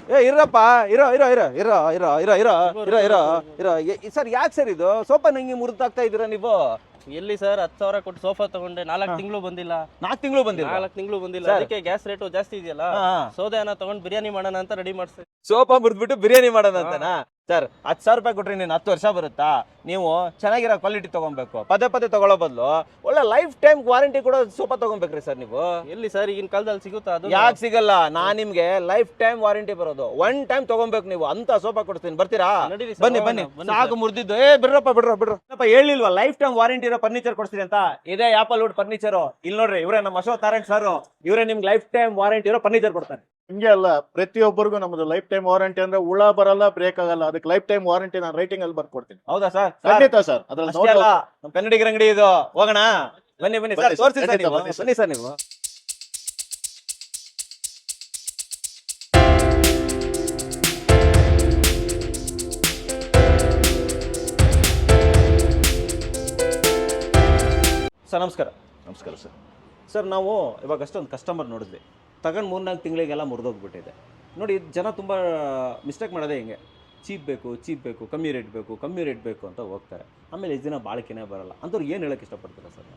ಏ ಇರಪ್ಪ ಇರೋ ಇರೋ ಇರೋ ಇರೋ ಇರೋ ಇರೋ ಇರೋ ಇರೋ ಇರೋ ಇರೋ ಸರ್ ಯಾಕೆ ಸರ್ ಇದು ಸೋಫಾ ನಂಗೆ ಮುರಿದಾಗ್ತಾ ಇದ್ದೀರಾ ನೀವು? ಎಲ್ಲಿ ಸರ್ 10,000 ಕೊಟ್ಟು ಸೋಫಾ ತಗೊಂಡೆ 4 ತಿಂಗಳು ಬಂದಿಲ್ಲ. 4 ತಿಂಗಳು ಬಂದಿಲ್ಲ? 4 ತಿಂಗಳು ಬಂದಿಲ್ಲ. ಅದಕ್ಕೆ ಗ್ಯಾಸ್ ರೇಟು ಜಾಸ್ತಿ ಇದೆಯಲ್ಲ, ಸೌದೆ ಅನ್ನ ತಗೊಂಡು ಬಿರಿಯಾನಿ ಮಾಡೋಣ ಅಂತ ರೆಡಿ ಮಾಡ್ತೀವಿ. ಸೋಫಾ ಮುರಿದ್ಬಿಟ್ಟು ಬಿರಿಯಾನಿ ಮಾಡೋಣ ಅಂತನಾ? ಸರ್ 10,000 ರೂಪಾಯಿ ಕೊಟ್ರೆ ನೀನು 10 ವರ್ಷ ಬರುತ್ತಾ? ನೀವು ಚೆನ್ನಾಗಿರೋ ಕ್ವಾಲಿಟಿ ತಗೊಬೇಕು, ಪದೇ ಪದೇ ತಗೊಳ್ಳೋ ಬದಲು ಒಳ್ಳೆ ಲೈಫ್ ಟೈಮ್ ವಾರಂಟಿ ಕೂಡ ಸೋಫಾ ತಗೊಬೇಕ್ರಿ ಸರ್ ನೀವು. ಎಲ್ಲಿ ಸರ್ ಈಗಿನ ಕಾಲದಲ್ಲಿ ಸಿಗುತ್ತಾ ಅದು? ಯಾಕೆ ಸಿಗಲ್ಲ? ನಾನ್ ನಿಮ್ಗೆ ಲೈಫ್ ಟೈಮ್ ವಾರಂಟಿ ಬರೋದು, 1 ಟೈಮ್ ತಗೊಬೇಕು ನೀವು ಅಂತ ಸೋಫಾ ಕೊಡ್ತೀನಿ. ಬರ್ತೀರಾ? ಬನ್ನಿ ಬನ್ನಿ. ಸಾಕು ಮುರಿದಿದ್ದು. ಬಿಡ್ರಪ್ಪ ಹೇಳಿಲ್ವಾ ಲೈಫ್ ಟೈಮ್ ವಾರಂಟಿ ಇರೋ ಫರ್ನಿಚರ್ ಕೊಡ್ತೀನಿ ಅಂತ? ಇದೇ ಆಪಲ್ ವುಡ್ ಫರ್ನಿಚರ್. ಇಲ್ಲಿ ನೋಡ್ರಿ, ಇವರೇ ನಮ್ಮ ಅಶೋಕ್ ತಾರಂಟ್ ಸರ್. ಇವರೇ ನಿಮ್ಗೆ ಲೈಫ್ ಟೈಮ್ ವಾರಂಟಿ ಇರೋ ಫರ್ನಿಚರ್ ಕೊಡ್ತಾರೆ. ಹಿಂಗೆ ಅಲ್ಲ, ಪ್ರತಿಯೊಬ್ಬರಿಗೂ ನಮ್ದು ಲೈಫ್ ಟೈಮ್ ವಾರಂಟಿ ಅಂದ್ರೆ ಹುಳ ಬರಲ್ಲ, ಬ್ರೇಕ್ ಆಗಲ್ಲ. ಅದಕ್ಕೆ ಲೈಫ್ ಟೈಮ್ ವಾರಂಟಿ ನಾನು ರೈಟಿಂಗ್ ಅಲ್ಲಿ ಬರ್ಕೊಡ್ತೀನಿ. ಹೌದಾ ಸರ್? ಖಂಡಿತ ಸರ್. ಅದ್ರಲ್ಲಿ ಕನ್ನಡಿಗರ ಅಂಗಡಿ ಇದು. ಹೋಗೋಣ ಬನ್ನಿ ಬನ್ನಿ ಸರ್, ತೋರಿಸಿ ಸರ್ ನೀವು. ಬನ್ನಿ ಸರ್ ನೀವು. ಸರ್ ನಮಸ್ಕಾರ. ನಮಸ್ಕಾರ ಸರ್. ಸರ್ ನಾವು ಇವಾಗ ಅಷ್ಟೊಂದು ಕಸ್ಟಮರ್ ನೋಡಿದ್ವಿ, ತಗೊಂಡು 3-4 ತಿಂಗಳಿಗೆಲ್ಲ ಮುರಿದೋಗ್ಬಿಟ್ಟಿದೆ ನೋಡಿ. ಜನ ತುಂಬ ಮಿಸ್ಟೇಕ್ ಮಾಡೋದೇ ಹಿಂಗೆ, ಚೀಪ್ ಬೇಕು, ಕಮ್ಮಿ ರೇಟ್ ಬೇಕು ಅಂತ ಹೋಗ್ತಾರೆ. ಆಮೇಲೆ ಎಷ್ಟು ದಿನ ಬಾಳಿಕೆನೇ ಬರಲ್ಲ. ಅಂಥವ್ರು ಏನು ಹೇಳೋಕ್ಕೆ ಇಷ್ಟಪಡ್ತೀರಾ ಸರ್?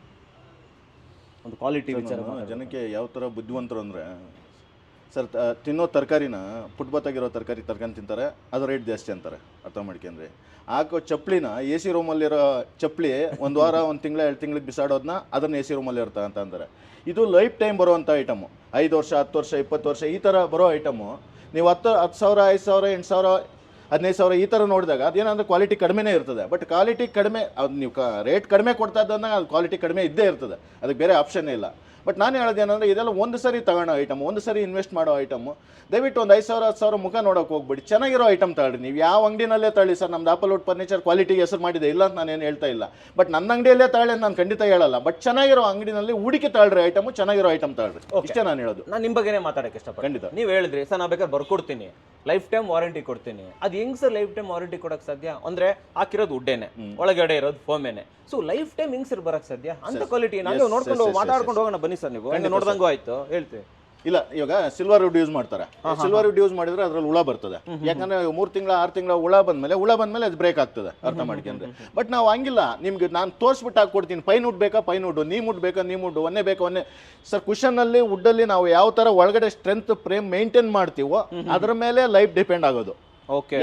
ಒಂದು ಕ್ವಾಲಿಟಿ ವಿಚಾರ ಜನಕ್ಕೆ ಯಾವ ಥರ ಬುದ್ಧಿವಂತರು ಅಂದರೆ ಸರ್, ತಿನ್ನೋ ತರಕಾರಿನ ಫುಟ್ಪಾತಾಗಿರೋ ತರಕಾರಿ ತರ್ಕೊಂಡು ತಿಂತಾರೆ, ಅದು ರೇಟ್ ಜಾಸ್ತಿ ಅಂತಾರೆ. ಅರ್ಥ ಮಾಡ್ಕೊಂಡ್ರಿ. ಹಾಕೋ ಚಪ್ಪಲಿನ ಎ ಸಿ ರೂಮಲ್ಲಿರೋ ಚಪ್ಪಲಿ 1 ವಾರ 1 ತಿಂಗಳು 2 ತಿಂಗಳಿಗೆ ಬಿಸಾಡೋದನ್ನ ಅದನ್ನು ಎ ಸಿ ರೂಮಲ್ಲಿ ಇರ್ತಾ ಅಂತ ಅಂತಾರೆ. ಇದು ಲೈಫ್ ಟೈಮ್ ಬರುವಂಥ ಐಟಮು. 5 ವರ್ಷ 10 ವರ್ಷ 20 ವರ್ಷ ಈ ಥರ ಬರೋ ಐಟಮು ನೀವು 10,000 5,000 8,000 15,000 ಈ ಥರ ನೋಡಿದಾಗ ಅದೇನಂದ್ರೆ ಕ್ವಾಲಿಟಿ ಕಡಿಮೆನೇ ಇರ್ತದೆ. ಬಟ್ ಕ್ವಾಲಿಟಿ ಕಡಿಮೆ, ಅದು ನೀವು ರೇಟ್ ಕಡಿಮೆ ಕೊಡ್ತಾ ಇದ್ದಂಗೆ ಅದು ಕ್ವಾಲಿಟಿ ಕಡಿಮೆ ಇದ್ದೇ ಇರ್ತದೆ. ಅದಕ್ಕೆ ಬೇರೆ ಆಪ್ಷನ್ನೇ ಇಲ್ಲ. ಬಟ್ ನಾನು ಹೇಳೋದೇನಂದರೆ ಇದೆಲ್ಲ ಒಂದು ಸರಿ ತಗೊಳ್ಳೋ ಐಟಮ್, ಒಂದು ಸರಿ ಇನ್ವೆಸ್ಟ್ ಮಾಡೋ ಐಟಮು. ದಯವಿಟ್ಟು ಒಂದು 5,000 10,000 ಮುಖ ನೋಡೋಕೆ ಹೋಗ್ಬೇಡಿ. ಚೆನ್ನಾಗಿರೋ ಐಟಮ್ ತಗೊಳ್ಳಿ. ನೀವು ಯಾವ ಅಂಗಡಿನಲ್ಲೇ ತಗೊಳ್ಳಿ ಸರ್. ನಮ್ದು ಆಪಲ್ ವುಡ್ ಫರ್ನಿಚರ್ ಕ್ವಾಲಿಟಿಗೆ ಹೆಸರು ಮಾಡಿದೆ, ಇಲ್ಲ ಅಂತ ನಾನೇನು ಹೇಳ್ತಾ ಇಲ್ಲ. ಬಟ್ ನನ್ನ ಅಂಗಡಿಯಲ್ಲೇ ತಗೊಳ್ಳಿ ನಾನು ಖಂಡಿತ ಹೇಳಲ್ಲ. ಬಟ್ ಚೆನ್ನಾಗಿರೋ ಅಂಗಡಿನಲ್ಲಿ ಹೂಡಿಕೆ ತಗೊಳ್ರಿ ಐಟಮು, ಚೆನ್ನಾಗಿರೋ ಐಟಮ್ ತಗೊಳ್ರಿ. ಇಷ್ಟೇ ನಾನು ಹೇಳೋದು. ನಾನು ನಿಮ್ಮ ಬಗ್ಗೆನೇ ಮಾತಾಡೋಕ್ಕೆ ಇಷ್ಟಪಡ್ತೀನಿ. ಖಂಡಿತ. ನೀವು ಹೇಳಿದ್ರಿ ಸರ್, ನಾನು ಬೇಕಾದ್ರೆ ಬರ್ಕೊಡ್ತೀನಿ, ಲೈಫ್ ಟೈಮ್ ವಾರಂಟಿ ಕೊಡ್ತೀನಿ. ಅದು ಹೆಂಗ್ ಸರ್ ಲೈಫ್ ಟೈಮ್ ವಾರಂಟಿ ಕೊಡಕ್ಕೆ ಸಾಧ್ಯ? ಅಂದ್ರೆ ಹಾಕಿರೋದು ಉಡ್ಡೇನೆ, ಒಳಗಡೆ ಇರೋದು ಫೋಮೇನೆ. ಸೊ ಲೈಫ್ ಟೈಮ್ ಹೆಂಗ್ ಸರ್ ಬರಕ್ಕೆ ಸಾಧ್ಯ? ಅಂತ ಕ್ವಾಲಿಟಿ ನಾವು ನೋಡ್ಕೊಂಡು ಮಾತಾಡ್ಕೊಂಡು ಹೋಗೋಣ ಬನ್ನಿ ಸರ್. ನೀವು ನೋಡ್ದಂಗೂ ಆಯ್ತು ಹೇಳ್ತೀವಿ. ಇಲ್ಲ, ಇವಾಗ ಸಿಲ್ವರ್ ವುಡ್ ಯೂಸ್ ಮಾಡ್ತಾರೆ. ಸಿಲ್ವರ್ ವುಡ್ ಯೂಸ್ ಮಾಡಿದ್ರೆ ಅದ್ರಲ್ಲಿ ಹುಳ ಬರ್ತದೆ. ಯಾಕಂದ್ರೆ 3 ತಿಂಗಳ 6 ತಿಂಗಳ ಹುಳ ಬಂದ್ಮೇಲೆ ಅದು ಬ್ರೇಕ್ ಆಗ್ತದೆ. ಅರ್ಥ ಮಾಡ್ಕೊಂಡ್ರೆ. ಬಟ್ ನಾವು ಹಂಗಿಲ್ಲ. ನಿಮ್ಗೆ ನಾನು ತೋರಿಸ್ಬಿಟ್ಟು ಹಾಕೊಡ್ತೀನಿ. ಪೈನ್ ವುಡ್ ಬೇಕಾ ಪೈನ್ ವುಡ್, ನೀಮ್ ವುಡ್ ಬೇಕಾ ನೀಮ್ ವುಡ್, ಒಂದೇ ಬೇಕಾ ಒಂದೇ. ಸರ್ ಕುಷನ್ ಅಲ್ಲಿ ವುಡ್ ಅಲ್ಲಿ ನಾವು ಯಾವ ತರ ಒಳಗಡೆ ಸ್ಟ್ರೆಂತ್ ಫ್ರೇಮ್ ಮೇಂಟೈನ್ ಮಾಡ್ತೀವೋ ಅದ್ರ ಮೇಲೆ ಲೈಫ್ ಡಿಪೆಂಡ್ ಆಗೋದು.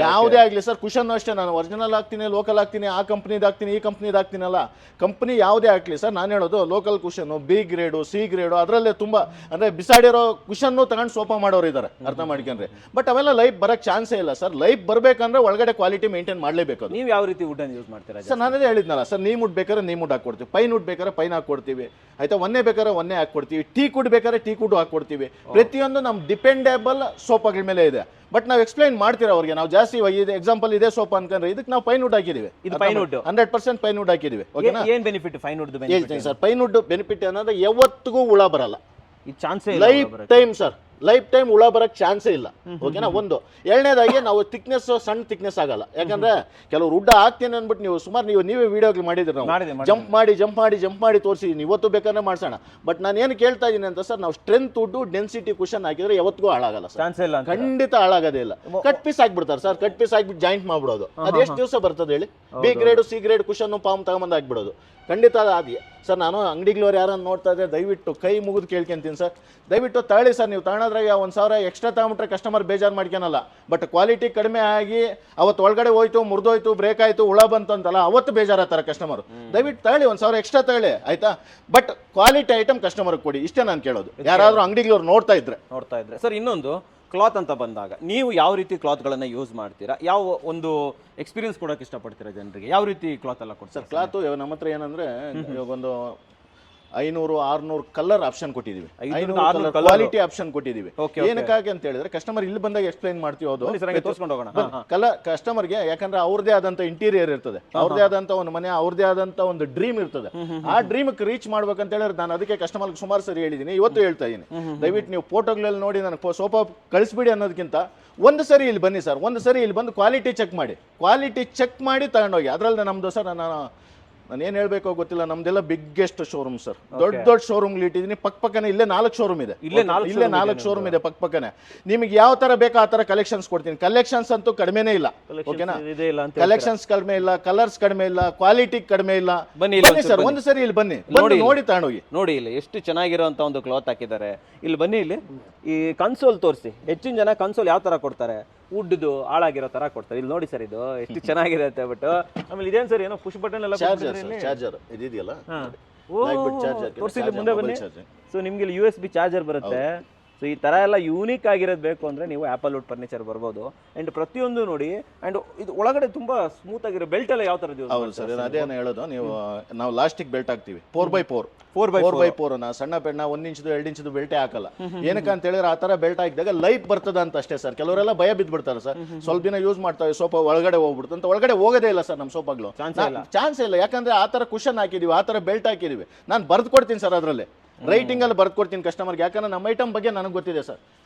ಯಾವುದೇ ಆಗಲಿ ಸರ್. ಕುಷನ್ ಅಷ್ಟೇ, ನಾನು ಒರಿಜಿನಲ್ ಹಾಕ್ತೀನಿ, ಲೋಕಲ್ ಹಾಕ್ತೀನಿ, ಆ ಕಂಪ್ನಿದು ಹಾಕ್ತೀನಿ, ಈ ಕಂಪ್ನಿದು ಹಾಕ್ತೀನಲ್ಲ. ಕಂಪ್ನಿ ಯಾವುದೇ ಹಾಕ್ಲಿ ಸರ್, ನಾನು ಹೇಳೋದು local cushion, B grade, C grade, ಅದರಲ್ಲೇ ತುಂಬಾ ಅಂದ್ರೆ ಬಿಸಾಡಿರೋ ಕುಷನ್ನು ತಗೊಂಡು ಸೋಫಾ ಮಾಡೋರು ಇದ್ದಾರೆ. ಅರ್ಥ ಮಾಡ್ಕೊಂಡ್ರೆ. ಬಟ್ ಅವೆಲ್ಲ ಲೈಫ್ ಬರಕ್ಕೆ ಚಾನ್ಸೇ ಇಲ್ಲ ಸರ್. ಲೈಫ್ ಬರಬೇಕಂದ್ರೆ ಒಳಗಡೆ ಕ್ವಾಲಿಟಿ ಮೇಂಟೈನ್ ಮಾಡಲೇಬೇಕು. ನೀವು ಯಾವ ರೀತಿ ವುಡ್ ಅನ್ನು ಯೂಸ್ ಮಾಡ್ತೀರಾ ಸರ್? ನಾನೇ ಹೇಳಿದ್ನಲ್ಲ ಸರ್, ನೀಮ್ ವುಡ್ ಬೇಕಾದ್ರೆ ನೀಮ್ ವುಡ್ ಹಾಕೊಡ್ತೀವಿ, ಪೈನ್ ವುಡ್ ಬೇಕಾದ್ರೆ ಪೈನ್ ಹಾಕೊಡ್ತೀವಿ, ಆಯ್ತಾ. ಒಂದೇ ಬೇಕಾದ್ರೆ ಒಂದೇ ಹಾಕೊಡ್ತೀವಿ, ಟೀ ಕುಡ್ ಬೇಕಾದ್ರೆ ಟೀ ಕುಡ್ ಹಾಕೊಡ್ತೀವಿ. ಪ್ರತಿಯೊಂದು ನಮ್ಮ ಡಿಪೆಂಡೇಬಲ್ ಸೋಫಾಗಳ ಮೇಲೆ ಇದೆ. ಬಟ್ ನಾವು ಎಕ್ಸ್ಪ್ಲೈನ್ ಮಾಡ್ತೀರಾ ಅವ್ರಿಗೆ. ನಾವು ಜಾಸ್ತಿ ಎಕ್ಸಾಂಪಲ್ ಇದೆ ಸೋಫಾ ಅನ್ಕೊಂಡ್ರೆ ಇದಕ್ಕೆ ನಾವು ಪೈನ್ ವುಡ್ ಹಾಕಿದೀವಿ. ಇದು ಪೈನ್ ವುಡ್ 100% ಪೈನ್ ವುಡ್ ಹಾಕಿದೀವಿ. ಓಕೆನಾ? ಏನ್ ಬೆನಿಫಿಟ್ ಪೈನ್ ವುಡ್? ಹೇಳ್ತೀನಿ ಸರ್. ಪೈನ್ ವುಡ್ ಬೆನಿಫಿಟ್ ಅನ್ನೋದು ಯಾವತ್ತಿಗೂ ಹುಳ ಬರಲ್ಲ. ಈ ಚಾನ್ಸೇ life time sir, life time ಹುಳ ಬರಕ್ ಚಾನ್ಸೇ ಇಲ್ಲ. ಓಕೆನಾ? ಒಂದು. ಎರಡನೇದಾಗಿ ನಾವು ಥಿಕ್ನೆಸ್ ಸಣ್ಣ ಥಿಕ್ನೆಸ್ ಆಗಲ್ಲ. ಯಾಕಂದ್ರೆ ಕೆಲವರು ಉಡ್ಡ ಹಾಕ್ತೇನೆ ಅಂದ್ಬಿಟ್ಟು ನೀವು ಸುಮಾರು ನೀವೇ ವಿಡಿಯೋಗಳು ಮಾಡಿದ್ರಿ. ನಾವು ಜಂಪ್ ಮಾಡಿ ತೋರಿಸಿದೀನಿ. ಇವತ್ತು ಬೇಕಾದ್ರೆ ಮಾಡ್ಸೋಣ. ಬಟ್ ನಾನು ಏನು ಕೇಳ್ತಾ ಇದೀನಿ ಅಂತ ಸರ್, ನಾವು ಸ್ಟ್ರೆಂತ್ ವುಡ್ ಡೆನ್ಸಿಟಿ ಕುಷನ್ ಹಾಕಿದ್ರೆ ಯಾವತ್ತಿಗೂ ಹಾಳಾಗಲ್ಲ ಸರ್. ಚಾನ್ಸೇ ಇಲ್ಲ. ಖಂಡಿತ ಹಾಳಾಗೋದೇ ಇಲ್ಲ. ಕಟ್ ಪೀಸ್ ಹಾಕ್ಬಿಡ್ತಾರೆ ಸರ್. ಕಟ್ ಪೀಸ್ ಹಾಕ್ಬಿಟ್ಟು ಜಾಯಿಂಟ್ ಮಾಡ್ಬಿಡೋದು. ಅದು ಎಷ್ಟು ದಿವಸ ಬರ್ತದೆ ಹೇಳಿ? B grade C grade cushion foam ತಗೊಂಬಂದು ಹಾಕ್ಬಿಡೋದು. ಖಂಡಿತ ಅದಾದಿ ಸರ್. ನಾನು ಅಂಗಡಿಗಳವ್ರು ಯಾರನ್ನು ನೋಡ್ತಾ ಇದ್ರೆ ದಯವಿಟ್ಟು ಕೈ ಮುಗಿದು ಕೇಳ್ಕೊಂತೀನಿ ಸರ್, ದಯವಿಟ್ಟು ತಗೊಳ್ಳಿ ಸರ್. ನೀವು ತಗೊಳೋದ್ರಾಗ 1,000 ಎಕ್ಸ್ಟ್ರಾ ತಗೊಂಬಿಟ್ರೆ ಕಸ್ಟಮರ್ ಬೇಜಾರು ಮಾಡ್ಕೊನಲ್ಲ. ಬಟ್ ಕ್ವಾಲಿಟಿ ಕಡಿಮೆ ಆಗಿ ಅವತ್ತು ಒಳಗಡೆ ಹೋಯ್ತು, ಮುರಿದೋಯ್ತು, ಬ್ರೇಕ್ ಆಯ್ತು, ಹುಳ ಬಂತು ಅಂತಲ್ಲ, ಅವತ್ತು ಬೇಜಾರತ್ತಾರ ಕಸ್ಟಮರ್. ದಯವಿಟ್ಟು ತಗೊಳ್ಳಿ, 1,000 ಎಕ್ಸ್ಟ್ರಾ ತಗೊಳ್ಳಿ, ಆಯ್ತಾ. ಬಟ್ ಕ್ವಾಲಿಟಿ ಐಟಮ್ ಕಸ್ಟಮರ್ಗೆ ಕೊಡಿ. ಇಷ್ಟೇ ನಾನು ಕೇಳೋದು. ಯಾರಾದ್ರೂ ಅಂಗಡಿಗಳವ್ರು ನೋಡ್ತಾ ಇದ್ರೆ ಸರ್. ಇನ್ನೊಂದು ಕ್ಲಾತ್ ಅಂತ ಬಂದಾಗ ನೀವು ಯಾವ ರೀತಿ ಕ್ಲಾತ್ಗಳನ್ನು ಯೂಸ್ ಮಾಡ್ತೀರಾ? ಯಾವ ಒಂದು ಎಕ್ಸ್ಪೀರಿಯನ್ಸ್ ಕೊಡೋಕೆ ಇಷ್ಟಪಡ್ತೀರಾ ಜನರಿಗೆ? ಯಾವ ರೀತಿ ಕ್ಲಾತ್ ಎಲ್ಲ ಕೊಡ್ತೀರಾ ಸರ್? ಕ್ಲಾತು ನಮ್ಮ ಹತ್ರ ಏನಂದ್ರೆ ಇವಾಗ ಒಂದು 500-600 ಕಲರ್ ಆಪ್ಷನ್ ಕೊಟ್ಟಿದ್ದೀವಿ. 500 ಕ್ವಾಲಿಟಿ ಆಪ್ಷನ್ ಕೊಟ್ಟಿದ್ದೀವಿ. ಏನಕ್ಕಾಗಿ ಅಂತ ಹೇಳಿದ್ರೆ ಕಸ್ಟಮರ್ ಇಲ್ಲಿ ಬಂದಾಗ ಎಕ್ಸ್ಪ್ಲೈನ್ ಮಾಡ್ತೀವಿ. ಕಲರ್ ಕಸ್ಟಮರ್ಗೆ, ಯಾಕಂದ್ರೆ ಅವ್ರದೇ ಆದಂತ ಇಂಟೀರಿಯರ್ ಇರ್ತದೆ, ಅವ್ರದೇ ಆದಂತ ಒಂದು ಮನೆ, ಅವ್ರದೇ ಆದಂತ ಒಂದು ಡ್ರೀಮ್ ಇರ್ತದೆ. ಆ ಡ್ರೀಮ್ ರೀಚ್ ಮಾಡ್ಬೇಕಂತ ಹೇಳಿದ್ರೆ ನಾನು ಅದಕ್ಕೆ ಕಸ್ಟಮರ್ಗೆ ಸುಮಾರು ಸರಿ ಹೇಳಿದ್ದೀನಿ, ಇವತ್ತು ಹೇಳ್ತಾ ಇದ್ದೀನಿ. ದಯವಿಟ್ಟು ನೀವು ಫೋಟೋಗಳಲ್ಲಿ ನೋಡಿ ನನಗೆ ಸೋಫಾ ಕಳಿಸ್ಬಿಡಿ ಅನ್ನೋದಕ್ಕಿಂತ ಒಂದು ಸರಿ ಇಲ್ಲಿ ಬನ್ನಿ ಸರ್. ಒಂದು ಸರಿ ಇಲ್ಲಿ ಬಂದು ಕ್ವಾಲಿಟಿ ಚೆಕ್ ಮಾಡಿ ತಗೊಂಡೋಗಿ. ಅದರಲ್ಲಿ ನಮ್ದು ಸರ್, ನಾನು ನಾನು ಏನು ಹೇಳ್ಬೇಕೋ ಗೊತ್ತಿಲ್ಲ, ನಮ್ದೆಲ್ಲ ಬಿಗ್ಗೆಸ್ಟ್ ಶೋರೂಮ್ ಸರ್, ದೊಡ್ಡ ಶೋರೂಮ್ ಇಟ್ಟಿದ್ದೀನಿ. ಪಕ್ಕನೆ ಇಲ್ಲೇ 4 ಶೋರೂಮ್ ಇದೆ, ಇಲ್ಲೇ 4 ಶೋರೂಮ್ ಇದೆ ಪಕ್ಕನೆ. ನಿಮಗೆ ಯಾವ ತರ ಬೇಕೋ ಆ ತರ ಕಲೆಕ್ಷನ್ಸ್ ಕೊಡ್ತೀನಿ. ಕಲೆಕ್ಷನ್ಸ್ ಅಂತೂ ಕಡಿಮೆನೇ ಇಲ್ಲ, ಓಕೆನಾ? ಕಲೆಕ್ಷನ್ಸ್ ಕಡಿಮೆ ಇಲ್ಲ, ಕಲರ್ಸ್ ಕಡಿಮೆ ಇಲ್ಲ, ಕ್ವಾಲಿಟಿ ಕಡಿಮೆ ಇಲ್ಲ. ಬನ್ನಿ ಸರ್ ಒಂದು ಸರಿ ಇಲ್ಲಿ ಬನ್ನಿ, ನೋಡಿ ತಗೊಂಡೋಗಿ. ನೋಡಿ ಇಲ್ಲಿ ಎಷ್ಟು ಚೆನ್ನಾಗಿರುವಂತ ಒಂದು ಕ್ಲಾತ್ ಹಾಕಿದ್ದಾರೆ. ಇಲ್ಲಿ ಬನ್ನಿ, ಇಲ್ಲಿ ಈ ಕನ್ಸೋಲ್ ತೋರಿಸಿ. ಹೆಚ್ಚಿನ ಜನ ಕನ್ಸೋಲ್ ಯಾವ ತರ ಕೊಡ್ತಾರೆ, ವುಡ್ದು ಹಾಳಾಗಿರೋ ತರ ಕೊಡ್ತಾರೆ. ಇಲ್ಲಿ ನೋಡಿ ಸರ್, ಇದು ಎಷ್ಟು ಚೆನ್ನಾಗಿದೆ ಅಂತ ಹೇಳ್ಬಿಟ್ಟು. ಆಮೇಲೆ ಇದೇನು ಸರ್, ಏನೋ ಪುಷ್ ಬಟನ್ ಎಲ್ಲ ಚಾರ್ಜರ್ ಇದೆಯಲ್ಲ, ತೋರಿಸಿ. ಮುಂದೆ ಬನ್ನಿ. ಸೊ ನಿಮ್ಗೆ ಇಲ್ಲಿ USB ಚಾರ್ಜರ್ ಬರುತ್ತೆ. ಸೊ ಈ ತರ ಎಲ್ಲ ಯೂನಿಕ್ ಆಗಿರೋದು ಬೇಕು ಅಂದ್ರೆ ನೀವು ಆಪಲ್ ವುಡ್ ಫರ್ನಿಚರ್ ಬರ್ಬೋದು. ಅಂಡ್ ಪ್ರತಿಯೊಂದು ನೋಡಿ, ಅಂಡ್ ಇದು ಒಳಗಡೆ ತುಂಬಾ ಸ್ಮೂತ್ ಆಗಿರೋ ಬೆಲ್ಟ್ ಎಲ್ಲ ಯಾವ ತರ ಹೌದು ಸರ್, ಅದೇ ಹೇಳೋದು. ನಾವು ಲಾಸ್ಟಿಕ್ ಬೆಲ್ಟ್ ಹಾಕ್ತಿವಿ 4x4 ಸಣ್ಣ ಪೆಣ್ಣ 1 ಇಂಚ್ 2 ಇಂಚ್ ಬೆಲ್ಟೇ ಹಾಕಲ್ಲ. ಏನಕ್ಕೆ ಅಂತ ಹೇಳಿದ್ರೆ ಆ ತರ ಬೆಲ್ಟ್ ಹಾಕಿದಾಗ ಲೈಫ್ ಬರ್ತದ ಅಂತ ಅಷ್ಟೇ ಸರ್. ಕೆಲವರೆಲ್ಲ ಭಯ ಬಿದ್ಬಿಡ್ತಾರೆ ಸರ್, ಸ್ವಲ್ಪ ದಿನ ಯೂಸ್ ಮಾಡ್ತಾವೆ, ಸೋಫಾ ಒಳಗಡೆ ಹೋಗ್ಬಿಡ್ತು ಅಂತ. ಒಳಗಡೆ ಹೋಗೋದೇ ಇಲ್ಲ ಸರ್ ನಮ್ಮ ಸೋಫಾಗಳು, ಚಾನ್ಸ್ ಇಲ್ಲ. ಯಾಕಂದ್ರೆ ಆ ತರ ಕುಷನ್ ಹಾಕಿದೀವಿ, ಆ ತರ ಬೆಲ್ಟ್ ಹಾಕಿದೀವಿ. ನಾನು ಬರ್ದು ಕೊಡ್ತೀನಿ ಸರ್, ಅದರಲ್ಲಿ ರೈಟಿಂಗ್ ಅಲ್ಲಿ ಬರ್ದು ಕೊಡ್ತೀನಿ ಕಸ್ಟಮರ್ಗೆ. ಯಾಕಂದ್ರೆ ನಮ್ಮ ಐಟಮ್ ಬಗ್ಗೆ ನನಗೆ ಗೊತ್ತಿದೆ ಸರ್.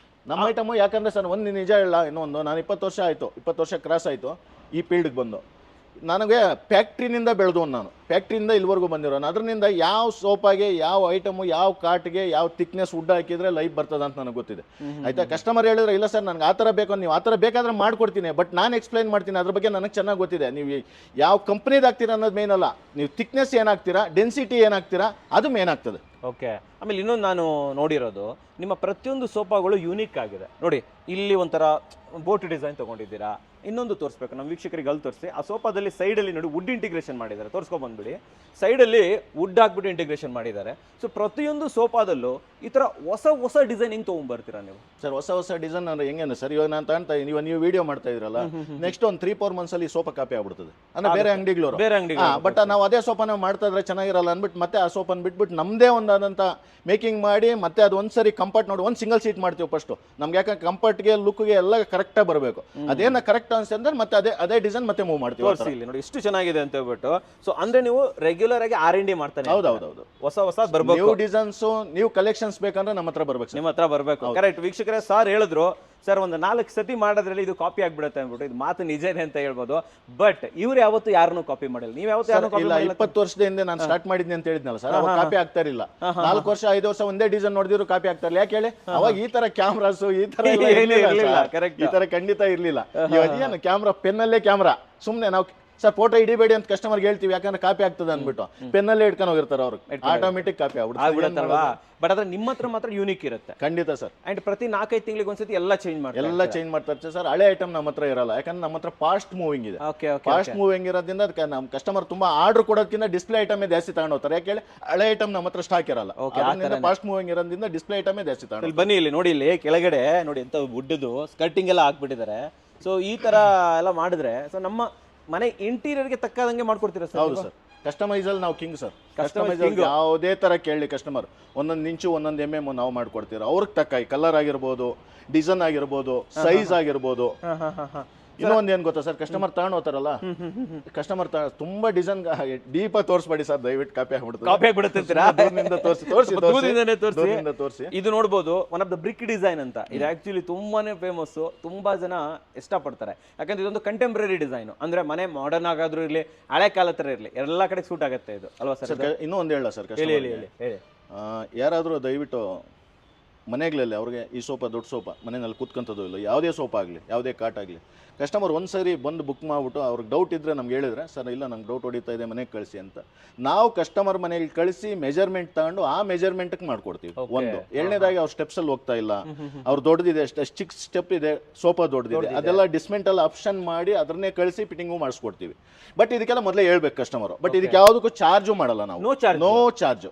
ನಮ್ಮ ಐಟಮ್ ಯಾಕಂದ್ರೆ ಸರ್, ಒಂದು ನಿಜ ಇಲ್ಲ, ಇನ್ನೊಂದು ನಾನು 20 ವರ್ಷ ಆಯ್ತು, 20 ವರ್ಷ ಕ್ರಾಸ್ ಆಯ್ತು ಈ ಫೀಲ್ಡ್ಗೆ ಬಂದು. ನನಗೆ ಫ್ಯಾಕ್ಟ್ರಿನಿಂದ ಬೆಳೆದವನು, ನಾನು ಫ್ಯಾಕ್ಟ್ರಿಯಿಂದ ಇಲ್ಲಿವರೆಗೂ ಬಂದಿರೋನು. ಅದರಿಂದ ಯಾವ ಸೋಫಾಗೆ, ಯಾವ ಐಟಮು, ಯಾವ ಕಾಟ್ಗೆ, ಯಾವ ಥಿಕ್ನೆಸ್ ವುಡ್ ಹಾಕಿದ್ರೆ ಲೈಫ್ ಬರ್ತದ ಅಂತ ನನಗೆ ಗೊತ್ತಿದೆ. ಆಯ್ತಾ? ಕಸ್ಟಮರ್ ಹೇಳಿದ್ರೆ ಇಲ್ಲ ಸರ್ ನನಗೆ ಆ ಥರ ಬೇಕು, ನೀವು ಆ ಥರ ಬೇಕಾದ್ರೆ ಮಾಡ್ಕೊಡ್ತೀನಿ, ಬಟ್ ನಾನು ಎಕ್ಸ್ಪ್ಲೈನ್ ಮಾಡ್ತೀನಿ. ಅದ್ರ ಬಗ್ಗೆ ನನಗೆ ಚೆನ್ನಾಗಿ ಗೊತ್ತಿದೆ. ನೀವು ಯಾವ ಕಂಪ್ನಿದು ಹಾಕ್ತೀರಾ ಅನ್ನೋದು ಮೇನ್ ಅಲ್ಲ, ನೀವು ಥಿಕ್ನೆಸ್ ಏನಾಗ್ತೀರಾ, ಡೆನ್ಸಿಟಿ ಏನಾಗ್ತೀರಾ, ಅದು ಮೇನ್ ಆಗ್ತದೆ. ಓಕೆ. ಆಮೇಲೆ ಇನ್ನೊಂದು ನಾನು ನೋಡಿರೋದು, ನಿಮ್ಮ ಪ್ರತಿಯೊಂದು ಸೋಫಾಗಳು ಯೂನಿಕ್ ಆಗಿದೆ. ನೋಡಿ, ಇಲ್ಲಿ ಒಂಥರ ಬೋಟ್ ಡಿಸೈನ್ ತೊಗೊಂಡಿದ್ದೀರಾ. ಇನ್ನೊಂದು ತೋರಿಸ್ಬೇಕು ನಮ್ಮ ವೀಕ್ಷಕರಿಗೆ, ಅಲ್ಲಿ ತೋರಿಸಿ. ಆ ಸೋಫಾದಲ್ಲಿ ಸೈಡಲ್ಲಿ ನೋಡಿ ವುಡ್ ಇಂಟಿಗ್ರೇಷನ್ ಮಾಡಿದ್ದಾರೆ, ತೋರಿಸ್ಕೊಂಡ್ಬಂದ್ಬಿಡಿ. ಸೈಡಲ್ಲಿ ವುಡ್ ಹಾಕ್ಬಿಟ್ಟು ಇಂಟಿಗ್ರೇಷನ್ ಮಾಡಿದ್ದಾರೆ. ಸೊ ಪ್ರತಿಯೊಂದು ಸೋಫಾದಲ್ಲೂ ಈ ಥರ ಹೊಸ ಡಿಸೈನ್ ಹೆಂಗೆ ತೊಗೊಂಡ್ಬರ್ತೀರಾ ನೀವು ಸರ್? ಹೊಸ ಡಿಸೈನ್ ಅಂದ್ರೆ ಹೆಂಗೇನು ಸರ್, ಇವಾಗ ನಾನು ತಗೊಳ್ತಾ ಇದ್ದೀನಿ, ನೀವು ವಿಡಿಯೋ ಮಾಡ್ತಾ ಇದ್ರಲ್ಲ, ನೆಕ್ಸ್ಟ್ ಒಂದು 3-4 ಮಂತ್ಸಲ್ಲಿ ಸೋಫಾ ಕಾಪಿ ಆಗ್ಬಿಡ್ತದೆ. ಅಂದ್ರೆ ಬೇರೆ ಅಂಗಡಿಗಳು, ಬಟ್ ನಾವು ಅದೇ ಸೋಫಾನ ಮಾಡ್ತಾ ಇದ್ರೆ ಚೆನ್ನಾಗಿರಲ್ಲ ಅಂದ್ಬಿಟ್ಟು ಮತ್ತೆ ಆ ಸೋಫಾನ ಬಿಟ್ಬಿಟ್ಟು ನಮ್ಮದೇ ಒಂದಾದಂಥ ಮೇಕಿಂಗ್ ಮಾಡಿ ಮತ್ತೆ ಅದು ಒಂದ್ಸರಿ ಕಂಫರ್ಟ್ ನೋಡಿ ಒಂದು ಸಿಂಗಲ್ ಸೀಟ್ ಮಾಡ್ತೀವಿ ಫಸ್ಟ್. ನಮ್ಗೆ ಯಾಕಂದ್ರೆ ಕಂಫರ್ಟ್ಗೆ ಲುಕ್ಗೆ ಎಲ್ಲ ಕರೆಕ್ಟಾಗಿ ಬರಬೇಕು. ಅದೇನ ಕರೆಕ್ಟ್ ಅನ್ಸಂದ್ರೆ ಮತ್ತೆ ಅದೇ ಡಿಸೈನ್ ಮತ್ತೆ ಮೂವ್ ಮಾಡ್ತೀವಿ. ಇಲ್ಲಿ ನೋಡಿ ಎಷ್ಟು ಚೆನ್ನಾಗಿದೆ ಅಂತ ಹೇಳ್ಬಿಟ್ಟು. ಸೊ ಅಂದ್ರೆ ನೀವು ರೆಗ್ಯುಲರ್ ಆಗಿ R&D ಮಾಡ್ತಾನೆ. ಹೌದೌದು, ಹೊಸ ಬರ್ಬೇಕು. ನ್ಯೂ ಡಿಸೈನ್ಸ್, ನ್ಯೂ ಕಲೆಕ್ಷನ್ಸ್ ಬೇಕಂದ್ರೆ ನಮ್ಮ ಹತ್ರ ಬರ್ಬೇಕು, ನಿಮ್ಮ ಹತ್ರ ಬರ್ಬೇಕು. ಕರೆಕ್ಟ್ ವೀಕ್ಷಕರೇ, ಸರ್ ಹೇಳಿದ್ರು ಸರ್ ಒಂದು 4 ಸತಿ ಮಾಡೋದ್ರಲ್ಲಿ ಇದು ಕಾಪಿ ಆಗ್ಬಿಡುತ್ತೆ ಅಂದ್ಬಿಟ್ಟು. ಇದು ಮಾತು ನಿಜನೇ ಅಂತ ಹೇಳ್ಬೋದು. ಬಟ್ ಇವ್ರು ಯಾವತ್ತು ಯಾರನ್ನು ಕಾಪಿ ಮಾಡಿಲ್ಲ. ನೀವು ಯಾವತ್ತು ಯಾರನ್ನು ಕಾಪಿ ಮಾಡಿಲ್ಲ. 20 ವರ್ಷದ ಹಿಂದೆ ನಾನು ಸ್ಟಾರ್ಟ್ ಮಾಡಿದ್ನಿ ಅಂತ ಹೇಳಿದ್ನಲ್ಲ ಸರ್, ಅವಾಗ ಕಾಪಿ ಆಗ್ತಾ ಇರಲಿಲ್ಲ. 4 ವರ್ಷ 5 ವರ್ಷ ಒಂದೇ ಡಿಸೈನ್ ನೋಡಿದ್ರು ಕಾಪಿ ಆಗ್ತಾ ಇಲ್ಲ. ಯಾಕೆ ಹೇಳಿ? ಅವಾಗ ಈ ತರ ಕ್ಯಾಮ್ರಾಸ್ ಈ ತರ ಕರೆಕ್ಟ್, ಈ ತರ ಖಂಡಿತ ಇರ್ಲಿಲ್ಲ. ಏನು ಕ್ಯಾಮ್ರಾ, ಪೆನ್ನಲ್ಲೇ ಕ್ಯಾಮ್ರಾ. ಸುಮ್ನೆ ನಾವು ಸರ್ ಫೋಟೋ ಹಿಡಿಬೇಡಿ ಅಂತ ಕಸ್ಟಮರ್ಗೆ ಹೇಳ್ತೀವಿ, ಯಾಕಂದ್ರೆ ಕಾಪಿ ಆಗ್ತದೆ ಅಂದ್ಬಿಟ್ಟು ಪೆನ್ನಲ್ಲೇ ಇಟ್ಕೊಂಡು ಹೋಗಿರ್ತಾರೆ ಅವ್ರು, ಆಟೋಮೆಟಿಕ್ ಕಾಪಿ ಆಗ್ಬಿಡುತ್ತಲ್ವಾ. ಬಟ್ ಅದ್ರ ನಿಮ್ಮ ಹತ್ರ ಮಾತ್ರ ಯೂನಿಕ್ ಇರುತ್ತೆ. ಖಂಡಿತ ಸರ್. ಅಂಡ್ ಪ್ರತಿ 4-5 ತಿಂಗಳಿಗೆ ಒಂದ್ಸತಿ ಎಲ್ಲ ಚೇಂಜ್ ಮಾಡ್ತಾರೆ ಸರ್. ಹಳೆ ಐಟಮ್ ನಮ್ಮ ಹತ್ರ ಇರಲ್ಲ, ಯಾಕಂದ್ರೆ ನಮ್ಮ ಹತ್ರ ಫಾಸ್ಟ್ ಮೂವಿಂಗ್ ಇದೆ. ಫಾಸ್ಟ್ ಮೂವಿಂಗ್ ಇರೋದ್ರಿಂದ ಅದಕ್ಕೆ ನಮ್ಮ ಕಸ್ಟಮರ್ ತುಂಬಾ ಆರ್ಡರ್ ಕೊಡೋದಕ್ಕಿಂತ ಡಿಸ್ಪ್ಲೇ ಐಟಮ್ ಜಾಸ್ತಿ ತಗೊಂಡು ಹೋಗ್ತಾರೆ. ಯಾಕೆ ಹೇಳಿ? ಹಳೆ ಐಟಮ್ ನಮ್ಮ ಹತ್ರ ಸ್ಟಾಕ್ ಇರಲ್ಲ. ಫಾಸ್ಟ್ ಮೂವಿಂಗ್ ಇರೋದ್ರಿಂದ ಡಿಸ್ಪ್ಲೇ ಐಟಮ್ ಜಾಸ್ತಿ ತಗೊಂಡು. ಬನ್ನಿ ಇಲ್ಲಿ ನೋಡಿ, ಇಲ್ಲಿ ಕೆಳಗಡೆ ನೋಡಿ ಎಂತ ವುಡ್ದು ಸ್ಕರ್ಟಿಂಗ್ ಎಲ್ಲ ಹಾಕ್ಬಿಟ್ಟಿದ್ದಾರೆ. ಸೊ ಈ ತರ ಎಲ್ಲ ಮಾಡಿದ್ರೆ ಸೊ ನಮ್ಮ ಮನೆ ಇಂಟೀರಿಯರ್ಗೆ ತಕ್ಕದಂಗೆ ಮಾಡ್ಕೊಡ್ತೀರಾ ಸರ್? ಹೌದು ಸರ್, ಕಸ್ಟಮೈಸ್ ಅಲ್ಲಿ ನಾವು ಕಿಂಗ್ ಸರ್. ಕಸ್ಟಮೈಸ್ ಯಾವುದೇ ತರ ಕೇಳಿ ಕಸ್ಟಮರ್, ಒಂದೊಂದು ಇಂಚು ಒಂದೊಂದು MM ನಾವು ಮಾಡ್ಕೊಡ್ತೀರ. ಅವ್ರಿಗೆ ತಕ್ಕ ಕಲರ್ ಆಗಿರ್ಬೋದು, ಡಿಸೈನ್ ಆಗಿರ್ಬೋದು, ಸೈಜ್ ಆಗಿರ್ಬೋದು. ಇನ್ನೊಂದು ಏನ್ ಗೊತ್ತಾ ಸರ್, ಕಸ್ಟಮರ್ ತಗೊಂಡು ಹೋಗ್ತಾರಲ್ಲ, ಕಸ್ಟಮರ್ ತುಂಬಾ ಡಿಸೈನ್ ಡೀಪ್ ತೋರಿಸ್ಬೇಡಿ ಸರ್, ದಯವಿಟ್ಟು ಕಾಪಿ ಆಗ್ಬಿಡುತ್ತೆ. ತೋರಿಸಿ. ಇದು ನೋಡ್ಬೋದು, one of the brick design ಅಂತ. ಇದು ಆಕ್ಚುಲಿ ತುಂಬಾನೇ ಫೇಮಸ್, ತುಂಬಾ ಜನ ಇಷ್ಟಪಡ್ತಾರೆ. ಯಾಕಂದ್ರೆ ಇದೊಂದು ಕಂಟೆಂಪ್ರರಿ ಡಿಸೈನ್. ಅಂದ್ರೆ ಮನೆ ಮಾಡರ್ನ್ ಆಗಾದ್ರೂ ಇರ್ಲಿ, ಹಳೆ ಕಾಲ ತರ ಇರ್ಲಿ, ಎಲ್ಲಾ ಕಡೆ ಸೂಟ್ ಆಗುತ್ತೆ ಇದು, ಅಲ್ವಾ ಸರ್? ಇನ್ನೂ ಒಂದು ಹೇಳ ಸರ್, ಯಾರಾದ್ರೂ ದಯವಿಟ್ಟು ಮನೆಗಳಲ್ಲಿ ಅವ್ರಿಗೆ ಈ ಸೋಫಾ, ದೊಡ್ಡ ಸೋಫಾ ಮನೆಯಲ್ಲಿ ಕೂತ್ಕೊಂತದ್ದು ಇಲ್ಲ, ಯಾವುದೇ ಸೋಫಾ ಆಗಲಿ, ಯಾವುದೇ ಕಾಟ್ ಆಗಲಿ, ಕಸ್ಟಮರ್ ಒಂದ್ಸರಿ ಬಂದು ಬುಕ್ ಮಾಡಿಬಿಟ್ಟು ಅವ್ರಿಗೆ ಡೌಟ್ ಇದ್ದರೆ ನಮ್ಗೆ ಹೇಳಿದ್ರೆ, ಸರ್ ಇಲ್ಲ ನಂಗೆ ಡೌಟ್ ಹೊಡಿತಾ ಇದೆ, ಮನೆಗೆ ಕಳಿಸಿ ಅಂತ. ನಾವು ಕಸ್ಟಮರ್ ಮನೆಗೆ ಕಳಿಸಿ ಮೆಜರ್ಮೆಂಟ್ ತಗೊಂಡು ಆ ಮೆಜರ್ಮೆಂಟ್ಗೆ ಮಾಡ್ಕೊಡ್ತೀವಿ. ಒಂದು ಎರಡನೇದಾಗಿ ಅವ್ರ ಸ್ಟೆಪ್ಸಲ್ಲಿ ಹೋಗ್ತಾ ಇಲ್ಲ, ಅವ್ರು ದೊಡ್ಡದಿದೆ, ಎಷ್ಟು 6 ಸ್ಟೆಪ್ ಇದೆ, ಸೋಫಾ ದೊಡ್ಡದಿದೆ, ಅದೆಲ್ಲ ಡಿಸ್ಮೆಂಟಲ್ ಆಪ್ಷನ್ ಮಾಡಿ ಅದನ್ನೇ ಕಳಿಸಿ ಫಿಟ್ಟಿಂಗು ಮಾಡಿಸ್ಕೊಡ್ತೀವಿ. ಬಟ್ ಇದಕ್ಕೆಲ್ಲ ಮೊದಲೇ ಹೇಳ್ಬೇಕು ಕಸ್ಟಮರು. ಬಟ್ ಇದಕ್ಕೆ ಯಾವುದಕ್ಕೂ ಚಾರ್ಜು ಮಾಡಲ್ಲ ನಾವು, ನೋ ಚಾರ್ಜ್.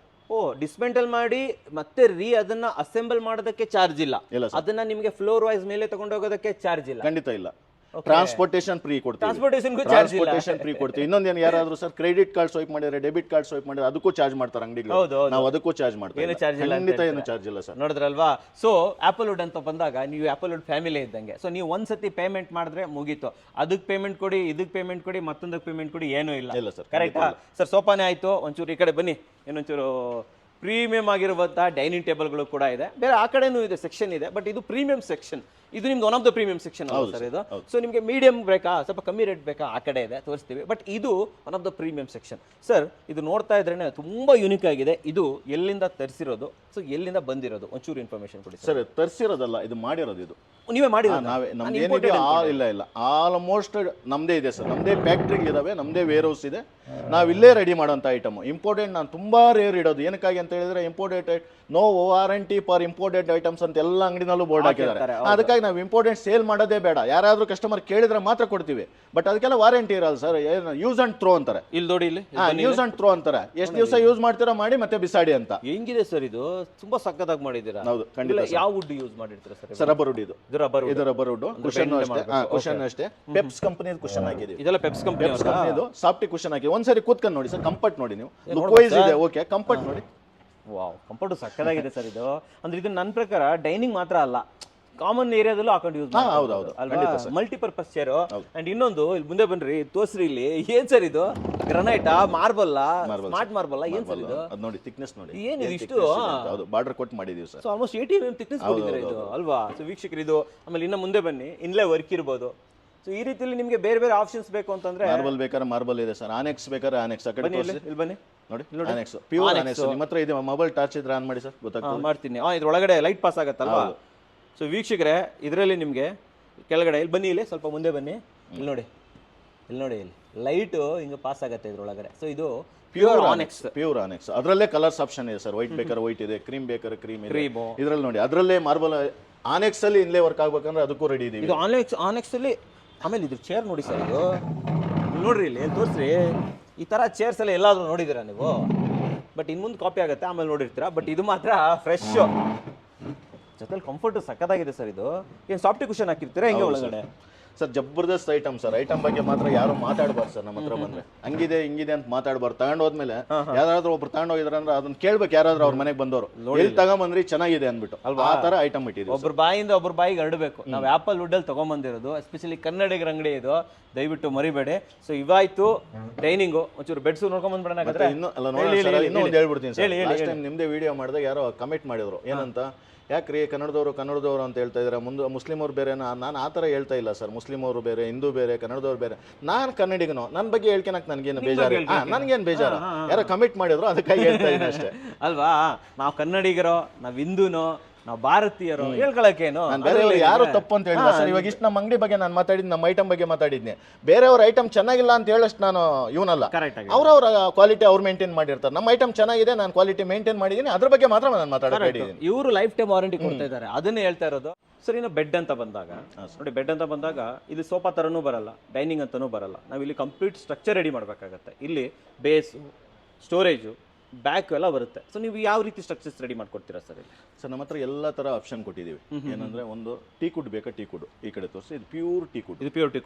ಡಿಸ್ಮೆಂಟಲ್ ಮಾಡಿ ಮತ್ತೆ ಅದನ್ನ ಅಸೆಂಬಲ್ ಮಾಡೋದಕ್ಕೆ ಚಾರ್ಜ್ ಇಲ್ಲ. ಅದನ್ನ ನಿಮಗೆ ಫ್ಲೋರ್ ವೈಸ್ ಮೇಲೆ ತಗೊಂಡೋಗೋದಕ್ಕೆ ಚಾರ್ಜ್ ಇಲ್ಲ, ಖಂಡಿತ ಇಲ್ಲ. ಟ್ರಾನ್ಸ್ಪೋರ್ಟೇಷನ್ ಫ್ರೀ ಕೊಡ್ತೀವಿ. ಟ್ರಾನ್ಸ್ಪೋರ್ಟೇಷನ್ ಫ್ರೀ ಕೊಡ್ತೀವಿ. ಇನ್ನೊಂದು ಯಾರಾದ್ರೂ ಸರ್ ಕ್ರೆಡಿಟ್ ಕಾರ್ಡ್ ಸ್ವೈಪ್ ಮಾಡಿದ್ರೆ, ಡೆಬಿಟ್ ಕಾರ್ಡ್ ಸ್ವೈಪ್ ಮಾಡಿದ್ರೆ ಅದಕ್ಕೂ ಚಾರ್ಜ್ ಮಾಡ್ತಾರೆ ಅಂಗಡಿಗಳು. ನಾವು ಅದಕ್ಕೂ ಚಾರ್ಜ್ ಮಾಡ್ತೀವಿ. ಖಂಡಿತ ಏನು ಚಾರ್ಜ್ ಇಲ್ಲ ಸರ್. ನೋಡಿದ್ರಲ್ವಾ? ಸೊ ಆಪಲ್ ವುಡ್ ಅಂತ ಬಂದಾಗ ನೀವು ಆಪಲ್ ವುಡ್ ಫ್ಯಾಮಿಲಿ ಇದ್ದಂಗೆ. ಸೊ ನೀವು ಒಂದ್ಸತಿ ಪೇಮೆಂಟ್ ಮಾಡಿದ್ರೆ ಮುಗೀತು. ಅದಕ್ಕೆ ಪೇಮೆಂಟ್ ಕೊಡಿ, ಇದಕ್ಕೆ ಪೇಮೆಂಟ್ ಕೊಡಿ, ಮತ್ತೊಂದಕ್ಕೆ ಪೇಮೆಂಟ್ ಕೊಡಿ, ಏನೂ ಇಲ್ಲ. ಇಲ್ಲ ಸರ್. ಕರೆಕ್ಟಾ ಸರ್? ಸೋಫಾನೇ ಆಯ್ತು. ಒಂಚೂರು ಈ ಕಡೆ ಬನ್ನಿ, ಇನ್ನೊಂಚೂರು ಪ್ರೀಮಿಯಂ ಆಗಿರುವಂಥ ಡೈನಿಂಗ್ ಟೇಬಲ್ಗಳು ಕೂಡ ಇದೆ. ಬೇರೆ ಆ ಕಡೆನೂ ಇದೆ, ಸೆಕ್ಷನ್ ಇದೆ, ಬಟ್ ಇದು ಪ್ರೀಮಿಯಂ ಸೆಕ್ಷನ್. ಇದು ನಿಮ್ದು one of the premium section sir ಇದು. ಸೊ ನಿಮಗೆ ಮೀಡಿಯಂ ಬೇಕಾ, ಸ್ವಲ್ಪ ಕಮ್ಮಿ ರೇಟ್ ಬೇಕಾ, ಆ ಕಡೆ ಇದೆ, ತೋರಿಸ್ತೀವಿ. ಬಟ್ ಇದು one of the premium section sir. ಇದು ನೋಡ್ತಾ ಇದ್ರೇನೆ ತುಂಬಾ ಯೂನಿಕ್ ಆಗಿದೆ. ಇದು ಎಲ್ಲಿಂದ ತರಿಸಿರೋದು, ಸೊ ಎಲ್ಲಿಂದ ಬಂದಿರೋದು, ಒಂಚೂರು ಇನ್ಫಾರ್ಮೇಶನ್ ಕೊಡಿ ಸರ್. ತರಿಸಿರೋದಲ್ಲ, ಇದು ಮಾಡಿರೋದು. ಇದು ನೀವೇ ಮಾಡಿರೋ? ನಾವೇ, ನಮ್ದು ಏನಿದೆ ಇಲ್ಲ ಆಲ್ಮೋಸ್ಟ್ ನಮ್ದೇ ಇದೆ ಸರ್. ನಮ್ದೇ ಫ್ಯಾಕ್ಟ್ರಿಗಳಿದಾವೆ, ನಮ್ದೇ ವೇರ್ ಹೌಸ್ ಇದೆ. ನಾವು ಇಲ್ಲೇ ರೆಡಿ ಮಾಡೋಂಥ ಐಟಮ್. ಇಂಪೋರ್ಟೆಡ್ ನಾನು ತುಂಬಾ ರೇರ್ ಇಡೋದು. ಏನಕ್ಕಾಗಿ ಅಂತ ಹೇಳಿದ್ರೆ imported no warranty for imported items ಅಂತ ಎಲ್ಲ ಅಂಗಡಿನಲ್ಲೂ ಬೋರ್ಡ್ ಹಾಕಿದ್ದಾರೆ. ಅದಕ್ಕಾಗಿ ನಾವು ಇಂಪೋರ್ಟೆಡ್ ಸೇಲ್ ಮಾಡೋದೇ ಬೇಡ. ಯಾರಾದ್ರೂ ಕಸ್ಟಮರ್ ಕೇಳಿದ್ರೆ ಮಾತ್ರ ಕೊಡ್ತೀವಿ. ಬಟ್ ಅದಕ್ಕೆಲ್ಲ ವಾರಂಟಿ ಇರಲ್ಲ ಸರ್. ಯೂಸ್ ಅಂಡ್ ಥ್ರೋ ಅಂತಾರೆ. ಇಲ್ಲಿ ನೋಡಿ, ಇಲ್ಲಿ ಯೂಸ್ ಅಂಡ್ ಥ್ರೋ ಅಂತಾರೆ. ಎಷ್ಟು ದಿವಸ ಯೂಸ್ ಮಾಡ್ತೀರಾ ಮಾಡಿ ಮತ್ತೆ ಬಿಸಾಡಿ ಅಂತ. ಹೆಂಗಿದೆ ಸರ್ ಇದು? ತುಂಬಾ ಸಕ್ಕತ್ತಾಗಿ ಮಾಡಿದ್ದೀರಾ. ಹೌದು, ಖಂಡಿತ. ಯಾವ ವುಡ್ ಯೂಸ್ ಮಾಡಿರ್ತೀರಾ ಸರ್? Sir rubber wood. ಇದು ರಬ್ಬರ್ ವುಡ್. ಕುಶನ್ ಅಷ್ಟೇ, ಕುಶನ್ ಅಷ್ಟೇ. ಪೆಪ್ಸ್ ಕಂಪನಿ ಕುಶನ್ ಹಾಕಿದೀವಿ. ಇದೆಲ್ಲ ಪೆಪ್ಸ್ ಕಂಪನಿ ಸಾಫ್ಟಿ ಕುಶನ್ ಹಾಕಿ. ಒಂದ್ಸರಿ ಕೂತ್ಕೊಂಡು ನೋಡಿ ಸರ್. ಕಂಫರ್ಟ್ ನೋಡಿ ನೀವು. ಲುಕ್ ವೈಸ್ ಇದೆ, ಓಕೆ. ಕಂಫರ್ಟ್ ನೋಡಿ. ವಾವ್, ಕಂಫರ್ಟ್ ಸಕ್ಕತ್ತಾಗಿದೆ ಸರ್ ಇದು. ಅಂದ್ರೆ ಇದು ನನ್ನ ಪ್ರಕಾರ ಡೈನಿಂಗ್ ಮಾತ್ರ ಅಲ್ಲ, ಕಾಮನ್ ಏರಿಯಾದಲ್ಲೂ ಹಾಕೊಂಡು ಯೂಸ್ ಹೌದು. Multipurpose chair. ಅಂಡ್ ಇನ್ನೊಂದು ಇಲ್ಲಿ ಮುಂದೆ ಬನ್ರಿ, ತೋರ್ಸ್ರಿ ಇಲ್ಲಿ. ಏನ್ ಸರ್ ಇದು? ಗ್ರನೈಟಾ, ಮಾರ್ಬಲ್, ಸ್ಮಾರ್ಟ್ ಮಾರ್ಬಲ್? ಏನ್ ಸರ್ ಇದು? ಅದು ನೋಡಿ, ಥಿಕ್ನೆಸ್ ನೋಡಿ. ಏನಿದೆ ಇಷ್ಟು? ಹೌದು, ಬಾರ್ಡರ್ ಕೊಟ್ಟು ಮಾಡಿದೀವಿ sir. So almost 80 mm thickness ಕೊಟ್ಟಿದ್ದಾರೆ ಇದು ಅಲ್ವಾ? ಸೊ ವೀಕ್ಷಕರು ಇದು. ಆಮೇಲೆ ಇನ್ನ ಮುಂದೆ ಬನ್ನಿ, ಇನ್ಲೇ ವರ್ಕ್ ಇರ್ಬೋದು. ಸೊ ಈ ರೀತಿಯಲ್ಲಿ ನಿಮಗೆ ಬೇರೆ ಬೇರೆ ಆಪ್ಷನ್ಸ್ ಬೇಕು ಅಂತಂದ್ರೆ ಮಾರ್ಬಲ್ ಬೇಕಾದ್ರೆ ಮಾರ್ಬಲ್ ಇದೆ ಸರ್. ಆನೆಕ್ಸ್ ಬೇಕಾದ್ರೆ ಆನೆಕ್ಸ್. ಆ ಕಡೆ ಇಲ್ಲಿ ಬನ್ನಿ ನೋಡಿ, ಆನೆಕ್ಸ್, ಪ್ಯೂರ್ ಆನೆಕ್ಸ್. ನಿಮ್ಮ ಹತ್ರ ಇದೆ. ಮೊಬೈಲ್ ಟಾರ್ಚ್ ಇದ್ರೆ ಆನ್ ಮಾಡಿ ಸರ್, ಗೊತ್ತಾಗ್ತದೆ. ಮಾಡ್ತೀನಿ. ಇದ್ರೊಳಗಡೆ ಲೈಟ್ ಪಾಸ್ ಆಗತ್ತಲ್ವಾ? ಸೊ ವೀಕ್ಷಕರೇ, ಇದರಲ್ಲಿ ನಿಮಗೆ ಕೆಳಗಡೆ ಇಲ್ಲಿ ಬನ್ನಿ, ಇಲ್ಲಿ ಸ್ವಲ್ಪ ಮುಂದೆ ಬನ್ನಿ, ಇಲ್ಲಿ ನೋಡಿ, ಇಲ್ಲಿ ಲೈಟು ಹಿಂಗೆ ಪಾಸ್ ಆಗುತ್ತೆ ಇದ್ರೊಳಗಡೆ. ಸೊ ಇದು ಪ್ಯೂರ್ ಆನೆಕ್ಸ್. ಅದರಲ್ಲೇ ಕಲರ್ಸ್ ಆಪ್ಷನ್ ಇದೆ ಸರ್. ವೈಟ್ ಬೇಕಾದ್ರೆ ವೈಟ್ ಇದೆ, ಕ್ರೀಮ್ ಬೇಕಾದ್ರೆ ಕ್ರೀಮ್ ಇದೆ. ಇದರಲ್ಲಿ ನೋಡಿ, ಅದರಲ್ಲೇ ಮಾರ್ಬಲ್ ಆನೆಕ್ಸ್ ಅಲ್ಲಿ ಇಲ್ಲೇ ವರ್ಕ್ ಆಗ್ಬೇಕಂದ್ರೆ ಅದಕ್ಕೂ ರೆಡಿ ಇದೀವಿ. ಇದು ಆನೆಕ್ಸ್ ಅಲ್ಲಿ. ಆಮೇಲೆ ಇದ್ರ ಚೇರ್ ನೋಡಿ ಸರ್, ಇದು ನೋಡ್ರಿ, ಇಲ್ಲಿ ತೋರಿಸ್ರಿ. ಈ ತರ ಚೇರ್ಸ್ ಎಲ್ಲ ಎಲ್ಲಾದ್ರೂ ನೋಡಿದ್ದೀರಾ ನೀವು? ಬಟ್ ಇನ್ ಮುಂದೆ ಕಾಪಿ ಆಗುತ್ತೆ, ಆಮೇಲೆ ನೋಡಿರ್ತೀರಾ. ಬಟ್ ಇದು ಮಾತ್ರ ಫ್ರೆಶ್. ಜೊತೆಲಿ ಕಂಫರ್ಟ್ ಸಕ್ಕತ್ತಾಗಿದೆ ಸರ್. ಇದು ಏನು ಸಾಫ್ಟಿ ಕುಷನ್ ಹಾಕಿರ್ತೀರಾ ಹೆಂಗೆ ಒಳಗಡೆ? ಸರ್ ಜಬರ್ದಸ್ತ್ ಐಟಮ್ ಸರ್. ಐಟಮ್ ಬಗ್ಗೆ ಮಾತ್ರ ಯಾರು ಮಾತಾಡಬಾರ್ದು ಸರ್. ನಮ್ಮ ಹತ್ರ ಬಂದ್ರೆ ಹಂಗಿದೆ ಹಿಂಗಿದೆ ಅಂತ ಮಾತಾಡಬಾರ್ದು. ತಗೊಂಡು ಹೋದ್ಮೇಲೆ ಯಾರಾದ್ರೂ ಒಬ್ರು ತಗೊಂಡು ಹೋಗಿದ್ರೆ ಅಂದ್ರೆ ಅದನ್ನ ಕೇಳ್ಬೇಕು. ಯಾರಾದ್ರೂ ಅವ್ರ ಮನೆಗೆ ಬಂದವರು ಎಲ್ಲಿ ತಗೊಂಬಂದ್ರಿ ಚೆನ್ನಾಗಿದೆ ಅಂದ್ಬಿಟ್ಟು ಅಲ್ವಾ, ಆ ತರ ಐಟಮ್ ಇಟ್ಟಿದ್ದೀವಿ. ಒಬ್ರು ಬಾಯಿಂದ ಒಬ್ರು ಬಾಯಿಗೆ ಹರಡಬೇಕು. ನಾವು ಆಪಲ್ ವುಡ್ ಅಲ್ಲಿ ತಗೊಂಡ್ಬಂದಿರೋದು, ಎಸ್ಪೆಷಲಿ ಕನ್ನಡಿಗರ ಅಂಗಡಿ ಇದು, ದಯವಿಟ್ಟು ಮರಿಬೇಡಿ. ಸೊ ಇವಾಯ್ತು ಡೈನಿಂಗು. ಒಂಚೂರು ಬೆಡ್ಸು ನೋಡ್ಕೊಂಡ್ ಬಂದ್ಬಿಡೋಣ. ಇನ್ನೂ ಒಂದು ಹೇಳ್ಬಿಡ್ತೀನಿ ಸರ್. ಲಾಸ್ಟ್ ಟೈಮ್ ನಿಮ್ದೇ ವಿಡಿಯೋ ಮಾಡಿದಾಗ ಯಾರೋ ಕಮೆಂಟ್ ಮಾಡಿದ್ರು, ಏನಂತ, ಯಾಕ್ರಿ ಕನ್ನಡದವರು ಅಂತ ಹೇಳ್ತಾ ಇದ್ದಾರೆ, ಮುಂದೆ ಮುಸ್ಲಿಮವ್ರು ಬೇರೆ. ನಾನು ಆ ಥರ ಹೇಳ್ತಾ ಇಲ್ಲ ಸರ್. ಮುಸ್ಲಿಮವರು ಬೇರೆ, ಹಿಂದೂ ಬೇರೆ, ಕನ್ನಡದವ್ರು ಬೇರೆ. ನಾನು ಕನ್ನಡಿಗನು. ನನ್ನ ಬಗ್ಗೆ ಹೇಳ್ಕೊಳಕ್ ನನಗೇನು ಬೇಜಾರು, ನನಗೇನು ಬೇಜಾರು. ಯಾರೋ ಕಮೆಂಟ್ ಮಾಡಿದ್ರು, ಅದಕ್ಕಾಗಿ ಹೇಳ್ತಾ ಇದ್ದೀನಿ ಅಷ್ಟೇ ಅಲ್ವಾ? ನಾವು ಕನ್ನಡಿಗರೋ, ನಾವು ಹಿಂದೂನೋ, ನಾವು ಭಾರತೀಯರು ಹೇಳ್ಕೊಳಕೇನು? ಯಾರು ತಪ್ಪು ಅಂತ ಹೇಳಿಲ್ಲ ಸರ್. ಇವಾಗ ಇಷ್ಟು ನಮ್ಮ ಅಂಗಡಿ ಬಗ್ಗೆ ನಾನು ಮಾತಾಡಿದ್, ನಮ್ಮ ಐಟಮ್ ಬಗ್ಗೆ ಮಾತಾಡಿದ್ನಿ. ಬೇರೆಯವ್ರ ಐಟಮ್ ಚೆನ್ನಾಗಿಲ್ಲ ಅಂತ ಹೇಳಷ್ಟು ನಾನು ಇವನಲ್ಲ. ಅವ್ರವ್ರ ಕ್ವಾಲಿಟಿ ಅವ್ರು ಮೇಂಟೈನ್ ಮಾಡಿರ್ತಾರೆ. ನಮ್ಮ ಐಟಮ್ ಚೆನ್ನಾಗಿದೆ, ನಾನು ಕ್ವಾಲಿಟಿ ಮೇಂಟೈನ್ ಮಾಡಿದ್ದೀನಿ, ಅದ್ರ ಬಗ್ಗೆ ಮಾತ್ರ ನಾನು ಮಾತಾಡಿದ್ದೀನಿ. ಇವರು ಲೈಫ್ ಟೈಮ್ ವಾರಂಟಿ ಕೊಡ್ತಾ ಇದ್ದಾರೆ, ಅದನ್ನೇ ಹೇಳ್ತಾ ಇರೋದು. ಸರ್ ಇನ್ನು ಬೆಡ್ ಅಂತ ಬಂದಾಗ ನೋಡಿ, ಬೆಡ್ ಅಂತ ಬಂದಾಗ ಇದು ಸೋಫಾ ತರನೂ ಬರಲ್ಲ, ಡೈನಿಂಗ್ ಅಂತಾನೂ ಬರಲ್ಲ. ನಾವು ಇಲ್ಲಿ ಕಂಪ್ಲೀಟ್ ಸ್ಟ್ರಕ್ಚರ್ ರೆಡಿ ಮಾಡಬೇಕಾಗತ್ತೆ. ಇಲ್ಲಿ ಬೇಸು, ಸ್ಟೋರೇಜು, ಬ್ಯಾಕ್ ಎಲ್ಲ ಬರುತ್ತೆ. ಸೊ ನೀವು ಯಾವ ರೀತಿ ಸ್ಟ್ರಕ್ಚರ್ಸ್ ರೆಡಿ ಮಾಡ್ಕೊಡ್ತೀರಾ ಸರ್? ಸರ್ ನಮ್ಮ ಹತ್ರ ಎಲ್ಲ ತರ ಆಪ್ಷನ್ ಕೊಟ್ಟಿದ್ದೀವಿ. ಏನಂದ್ರೆ, ಒಂದು ಟೀ ಕುಡ್ ಬೇಕಾ, ಟೀ ಕುಡ್ ಈ ಕಡೆ ತೋರಿಸಿ. ಇದು ಪ್ಯೂರ್ ಟೀ ಕುಡ್. ಇದು pure teak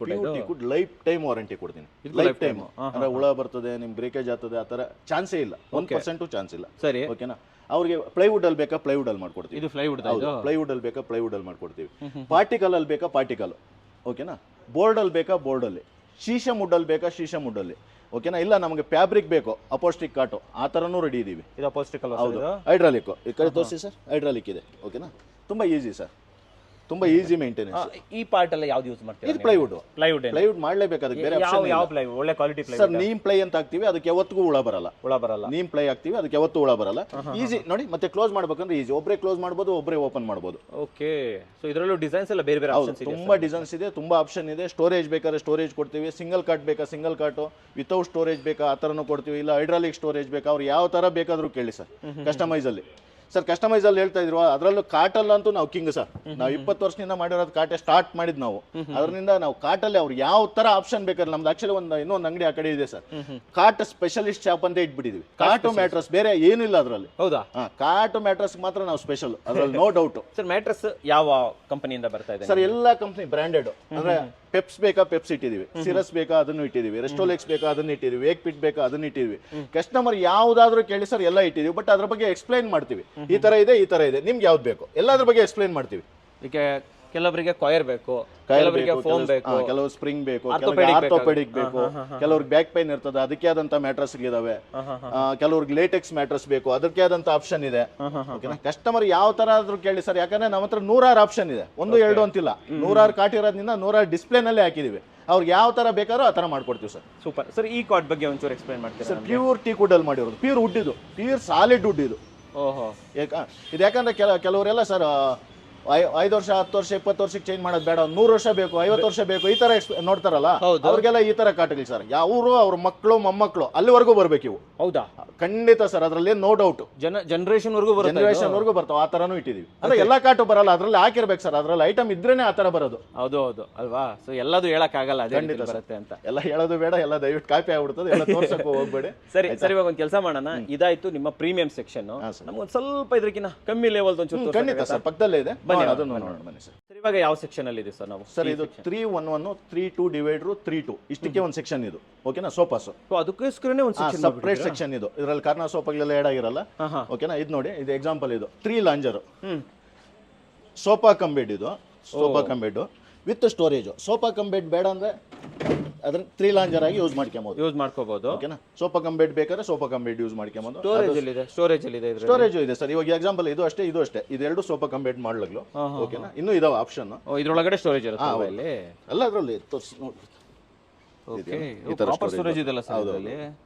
wood lifetime warranty ಕೊಡ್ತೀನಿ. ಲೈಫ್ ಟೈಮ್ ಅಂದ್ರೆ ಹುಳ ಬರ್ತದೆ, ನಿಮ್ ಬ್ರೇಕೇಜ್ ಆಗ್ತದೆ, ಆ ತರ ಚಾನ್ಸೇ ಇಲ್ಲ. 1% ಚಾನ್ಸ್ ಇಲ್ಲ. ಸರಿ, ಓಕೆನಾ? ಅವ್ರಿಗೆ ಪ್ಲೈವುಡ್ ಅಲ್ಲಿ ಬೇಕಾ, ಪ್ಲೈವುಡ್ ಅಲ್ಲಿ ಮಾಡ್ಕೊಡ್ತೀವಿ. ಇದು ಪ್ಲೈವುಡ್. ಪ್ಲೈವುಡ್ ಅಲ್ಲಿ ಬೇಕಾ, ಪ್ಲೈವುಡ್ ಅಲ್ಲಿ ಮಾಡ್ಕೊಡ್ತೀವಿ. ಪಾರ್ಟಿಕಲ್ ಅಲ್ಲಿ ಬೇಕಾ, ಪಾರ್ಟಿಕಲ್. ಓಕೆನಾ? ಬೋರ್ಡ್ ಅಲ್ಲಿ ಬೇಕಾ, ಬೋರ್ಡ್ ಅಲ್ಲಿ. ಶೀಶಾ ಮುಡ್ ಅಲ್ಲಿ ಬೇಕಾ, ಶೀಶಾ ಮುಡ್ ಅಲ್ಲಿ. ಓಕೆನಾ? ಇಲ್ಲ ನಮಗೆ ಫ್ಯಾಬ್ರಿಕ್ ಬೇಕು, ಅಪೋಸ್ಟಿಕ್ ಕಾಟು, ಆ ಥರನೂ ರೆಡಿ ಇದೀವಿ. ಇದು ಅಪೋಸ್ಟಿಕ್ ಅಲ್ವಾ? ಹೌದು, ಹೈಡ್ರಾಲಿಕ್. ಈ ಕಡೆ ತೋರಿಸಿ ಸರ್, ಹೈಡ್ರಾಲಿಕ್ ಇದೆ. ಓಕೆನಾ? ತುಂಬಾ ಈಸಿ ಸರ್, ತುಂಬಾ ಈಸಿ ಮೇಂಟೆನೆನ್ಸ್. ಈ ಪಾರ್ಟ್ ಎಲ್ಲ ಯಾವ್ದು ಯೂಸ್ ಮಾಡ್ತೀವಿ? ಇದು ಪ್ಲೈವುಡ್ ಮಾಡಲೇಬೇಕು. ಅದಕ್ಕೆ ಬೇರೆ ಯಾವ ಪ್ಲೈವುಡ್? ಒಳ್ಳೆ quality ply sir. Neem ply ಅಂತ ಹಾಕ್ತಿವಿ, ಅದಕ್ಕೆ ಯಾವತ್ತಿಗೂ ಹುಳ ಬರಲ್ಲ. ನೀಮ್ ಪ್ಲೈ ಹಾಕ್ತಿವಿ, ಅದಕ್ಕೆ ಯಾವತ್ತೂ ಹುಳ ಬರಲ್ಲ. ಈಸಿ ನೋಡಿ. ಮತ್ತೆ ಕ್ಲೋಸ್ ಮಾಡ್ಬೇಕಂದ್ರೆ ಈಸಿ. ಒಬ್ಬರೇ ಕ್ಲೋಸ್ ಮಾಡ್ಬೋದು, ಒಬ್ಬರೇ ಓಪನ್ ಮಾಡ್ಬೋದು. ಓಕೆ. ಸೊ ಇದರಲ್ಲೂ ಡಿಸೈನ್ಸ್ ಎಲ್ಲ ಬೇರೆ ಬೇರೆ ಆಪ್ಷನ್ಸ್ ಇದೆ. ತುಂಬಾ ಡಿಸೈನ್ಸ್ ಇದೆ, ತುಂಬಾ ಆಪ್ಷನ್ ಇದೆ. ಸ್ಟೋರೇಜ್ ಬೇಕಾದ್ರೆ ಸ್ಟೋರೇಜ್ ಕೊಡ್ತೀವಿ. ಸಿಂಗಲ್ ಕಾಟ್ ಬೇಕಾ, ಸಿಂಗಲ್ ಕಾಟು. ವಿತೌಟ್ ಸ್ಟೋರೇಜ್ ಬೇಕಾ, ಆ ಥರನೂ ಕೊಡ್ತೀವಿ. ಇಲ್ಲ ಹೈಡ್ರಾಲಿಕ್ ಸ್ಟೋರೇಜ್ ಬೇಕಾ, ಅವ್ರು ಯಾವ ತರ ಬೇಕಾದ್ರೂ ಕೇಳಿ ಸರ್. ಕಸ್ಟಮೈಸ್ ಅಲ್ಲಿ ಸರ್, ಕಸ್ಟಮೈಸ್ ಅಲ್ಲಿ ಹೇಳ್ತಾ ಇದ್ರು. ಅದರಲ್ಲೂ ಕಾಟಲ್ ಅಂತೂ ನಾವು ಕಿಂಗ್ ಸರ್. ನಾವು 20 ವರ್ಷದಿಂದ ಮಾಡಿರೋದು ಕಾಟೆ ಸ್ಟಾರ್ಟ್ ಮಾಡಿದ್ ನಾವು. ಅದರಿಂದ ನಾವು ಕಾಟಲ್ಲಿ ಅವ್ರು ಯಾವ ತರ ಆಪ್ಷನ್ ಬೇಕಾದ್ರೆ, ನಮ್ದು ಆಕ್ಚುಲಿ ಇನ್ನೊಂದು ಅಂಗಡಿ ಆ ಕಡೆ ಇದೆ ಸರ್. ಕಾಟ್ ಸ್ಪೆಷಲಿಸ್ಟ್ ಶಾಪ್ ಅಂತ ಇಟ್ಬಿಟ್ಟಿದ್ವಿ. ಕಾಟು ಮ್ಯಾಟ್ರಸ್ ಬೇರೆ ಏನಿಲ್ಲ ಅದರಲ್ಲಿ. ಹೌದಾ? ಕಾಟು ಮ್ಯಾಟ್ರಸ್ ಮಾತ್ರ ನಾವು ಸ್ಪೆಷಲ್, ಅದ್ರಲ್ಲಿ ನೋ ಡೌಟ್. ಸರ್ ಮ್ಯಾಟ್ರಸ್ ಯಾವ ಕಂಪನಿಯಿಂದ ಬರ್ತಾ ಇದೆ ಸರ್? ಎಲ್ಲಾ ಕಂಪನಿ ಬ್ರಾಂಡೆಡ್. ಅಂದ್ರೆ ಪೆಪ್ಸ್ ಬೇಕಾ, ಪೆಪ್ಸ್ ಇಟ್ಟಿದೀವಿ. ಸಿರಸ್ ಬೇಕಾ, ಅದನ್ನು ಇಟ್ಟಿದೀವಿ. ರೆಸ್ಟೋಲೆಕ್ಸ್ ಬೇಕಾ, ಅದನ್ನ ಇಟ್ಟಿದೀವಿ. ಏಕ್ ಪಿಟ್ ಬೇಕಾ, ಅದನ್ನ ಇಟ್ಟಿದೀವಿ. ಕಸ್ಟಮರ್ ಯಾವ್ದಾದ್ರು ಕೇಳಿ ಸರ್, ಎಲ್ಲ ಇಟ್ಟಿದೀವಿ. ಬಟ್ ಅದ್ರ ಬಗ್ಗೆ ಎಕ್ಸ್ಪ್ಲೈನ್ ಮಾಡ್ತೀವಿ. ಈ ತರ ಇದೆ, ಈ ತರ ಇದೆ, ನಿಮ್ಗೆ ಯಾವ್ದು ಬೇಕು ಎಲ್ಲದ್ರ ಬಗ್ಗೆ ಎಕ್ಸ್ಪ್ಲೈನ್ ಮಾಡ್ತೀವಿ. ಇದಕ್ಕೆ ಕೆಲವರಿಗೆ ಕಾಯರ್ ಬೇಕು, ಕೆಲವರಿಗೆ ಫೋಮ್ ಬೇಕು, ಕೆಲವು ಸ್ಪ್ರಿಂಗ್ ಬೇಕು, Orthopedic ಆರ್ಥೋಪೆಡಿಕ್ ಬೇಕು, ಕೆಲವ್ರಿಗೆ ಬ್ಯಾಕ್ ಪೈನ್ ಇರ್ತದೆ ಅದಕ್ಕೆ ಆದಂತ ಮ್ಯಾಟ್ರಸ್ ಇದಾವೆ, ಕೆಲವ್ರಿಗೆ ಲೇಟೆಕ್ಸ್ ಮ್ಯಾಟ್ರಸ್ ಬೇಕು ಅದಕ್ಕೆ ಆದಂತ ಆಪ್ಷನ್ ಇದೆ. ಓಕೆನಾ, ಕಸ್ಟಮರ್ ಯಾವ ತರ ಆದ್ರೂ ಕೇಳಿ ಸರ್, ಯಾಕಂದ್ರೆ ನಮ್ಮ ಹತ್ರ 100 ಆಪ್ಷನ್ ಇದೆ, 1-2 ಅಂತಿಲ್ಲ, 100 ಕಾಟ್ ಇರೋದ್ರಿಂದ 100 ಡಿಸ್ಪ್ಲೇ ನಲ್ಲೇ ಹಾಕಿದೀವಿ. ಅವ್ರಿಗೆ ಯಾವ ತರ ಬೇಕಾದ್ರೂ ಆ ತರ ಮಾಡ್ಕೊಡ್ತೀವಿ ಸರ್. Super sir. ಈ ಕಾರ್ಡ್ ಬಗ್ಗೆ ಒಂಚೂರು ಎಕ್ಸ್ಪ್ಲೈನ್ ಮಾಡ್ತೀರಾ? ಸರ್ ಪ್ಯೂರ್ ಟೀಕ್ ವುಡ್ ಅಲ್ಲಿ ಮಾಡಿರೋದು, ಪ್ಯೂರ್ ವುಡ್ ಇದು, ಪ್ಯೂರ್ ಸಾಲಿಡ್ ವುಡ್ ಇದು. ಓಹೋ, ಇದು ಯಾಕಂದ್ರೆ ಕೆಲವರೆಲ್ಲ ಸರ್ 5 ವರ್ಷ 10 ವರ್ಷ 20 ವರ್ಷಕ್ಕೆ ಚೇಂಜ್ ಮಾಡೋದು ಬೇಡ, 100 ವರ್ಷ ಬೇಕು, 50 ವರ್ಷ ಬೇಕು, ಈ ತರ ನೋಡ್ತಾರಲ್ಲ, ಅವ್ರಿಗೆಲ್ಲ ಈ ತರ ಕಾಟಗಳು ಸರ್. ಯಾವ್ರು ಅವ್ರ ಮಕ್ಕಳು ಮೊಮ್ಮಕ್ಕಳು ಅಲ್ಲಿವರೆಗೂ ಬರ್ಬೇಕು ಇವು. ಹೌದಾ? ಖಂಡಿತ ಸರ್, ಅದ್ರಲ್ಲಿ ನೋ ಡೌಟ್. ಜನರೇಷನ್ ವರ್ಗೂ ಬರ್ತಾವ, ಆ ತರನು ಇಟ್ಟಿದೀವಿ. ಅಂದ್ರೆ ಎಲ್ಲಾ ಕಾಟು ಬರಲ್ಲ, ಅದ್ರಲ್ಲಿ ಹಾಕಿರ್ಬೇಕು ಸರ್, ಅದ್ರಲ್ಲಿ ಐಟಮ್ ಇದ್ರೇನೆ ಆ ತರ ಬರೋದು. ಹೌದು ಹೌದು ಅಲ್ವಾ? ಸೊ ಎಲ್ಲದು ಹೇಳಕ್ ಆಗಲ್ಲ, ಖಂಡಿತ ಬರುತ್ತೆ ಅಂತ. ಎಲ್ಲ ಹೇಳೋದು ಬೇಡ, ಎಲ್ಲ ದಯವಿಟ್ಟು ಕಾಪಿ ಆಗ್ಬಿಡ್ತದೆ, ಎಲ್ಲ ತೋರ್ಸಕ್ಕೂ ಹೋಗ್ಬೇಡಿ. ಸರಿ ಸರ್, ಇವಾಗ ಒಂದು ಕೆಲಸ ಮಾಡೋಣ, ಇದಾಯ್ತು ನಿಮ್ಮ ಪ್ರೀಮಿಯಂ ಸೆಕ್ಷನ್. ನಮ್ಗೊಂದು ಸ್ವಲ್ಪ ಇದಕ್ಕಿಂತ ಕಮ್ಮಿ ಲೆವೆಲ್ ಒಂಚೂರು ಖಂಡಿತ ಸರ್, ಪಕ್ಕದಲ್ಲೇ ಇದೆ, ಬನ್ನಿ ಅದನ್ನು ನೋಡೋಣ ಬನ್ನಿ ಸರ್. ಇವಾಗ ಯಾವ ಸೆಕ್ಷನ್ ಅಲ್ಲಿ ಇದೆ ಸರ್ ನಾವು? ಸರ್ ಇದು 311 3-2 ಡಿವೈಡರ್ 3-2 ಇಷ್ಟಕ್ಕೆ ಒಂದು ಸೆಕ್ಷನ್ ಇದು. ಓಕೆನಾ, ಸೋಫಾಸ್ ಅದಕ್ಕೋಸ್ಕರನೇ ಒಂದು ಸೆಕ್ಷನ್ ಸಪರೇಟ್ ಸೆಕ್ಷನ್ ಇದು. ಇದರಲ್ಲಿ ಕಾರ್ನರ್ ಸೋಫಾಗಳೆಲ್ಲ ಆಡ್ ಆಗಿರಲ್ಲ. ಓಕೆನಾ, ಇದು ನೋಡಿ, ಇದು ಎಕ್ಸಾಂಪಲ್, ಇದು 3 ಲಾಂಜರ್ ಸೋಫಾ ಕಮ್ ಬೆಡ್, ಇದು sofa cum bed with storage. Sofa cum bed ಬೇಡ ಅಂದ್ರೆ ಅದನ್ನ 3 ಲಾಂಜರ್ ಆಗಿ ಯೂಸ್ ಮಾಡ್ಕೋಬಹುದು. ಓಕೆನಾ, ಸೋಫಾ ಕಮ್ ಬೆಡ್ ಬೇಕಾದ್ರೆ ಸೋಫಾ ಕಮ್ ಬೆಡ್ ಯೂಸ್ ಮಾಡ್ಕೋಬಹುದು. ಸ್ಟೋರೇಜ್ ಇದೆ ಸರ್. ಇವಾಗ ಎಕ್ಸಾಂಪಲ್ ಇದು ಅಷ್ಟೇ, ಇದು ಅಷ್ಟೇ, ಇದೆರಡು ಸೋಫಾ ಕಮ್ ಬೆಡ್ ಮಾಡ್ಲಾಗ್ಲು. ಓಕೆನಾ, ಇನ್ನೂ ಇದಾವೆ ಆಪ್ಷನ್. ಇದ್ರೊಳಗಡೆ ಸ್ಟೋರೇಜ್ ಇರುತ್ತೆ ಅಲ್ಲ, ಅದರಲ್ಲಿ ಸ್ಟೋರೇಜ್ ಇದೆಲ್ಲ ಸರ್.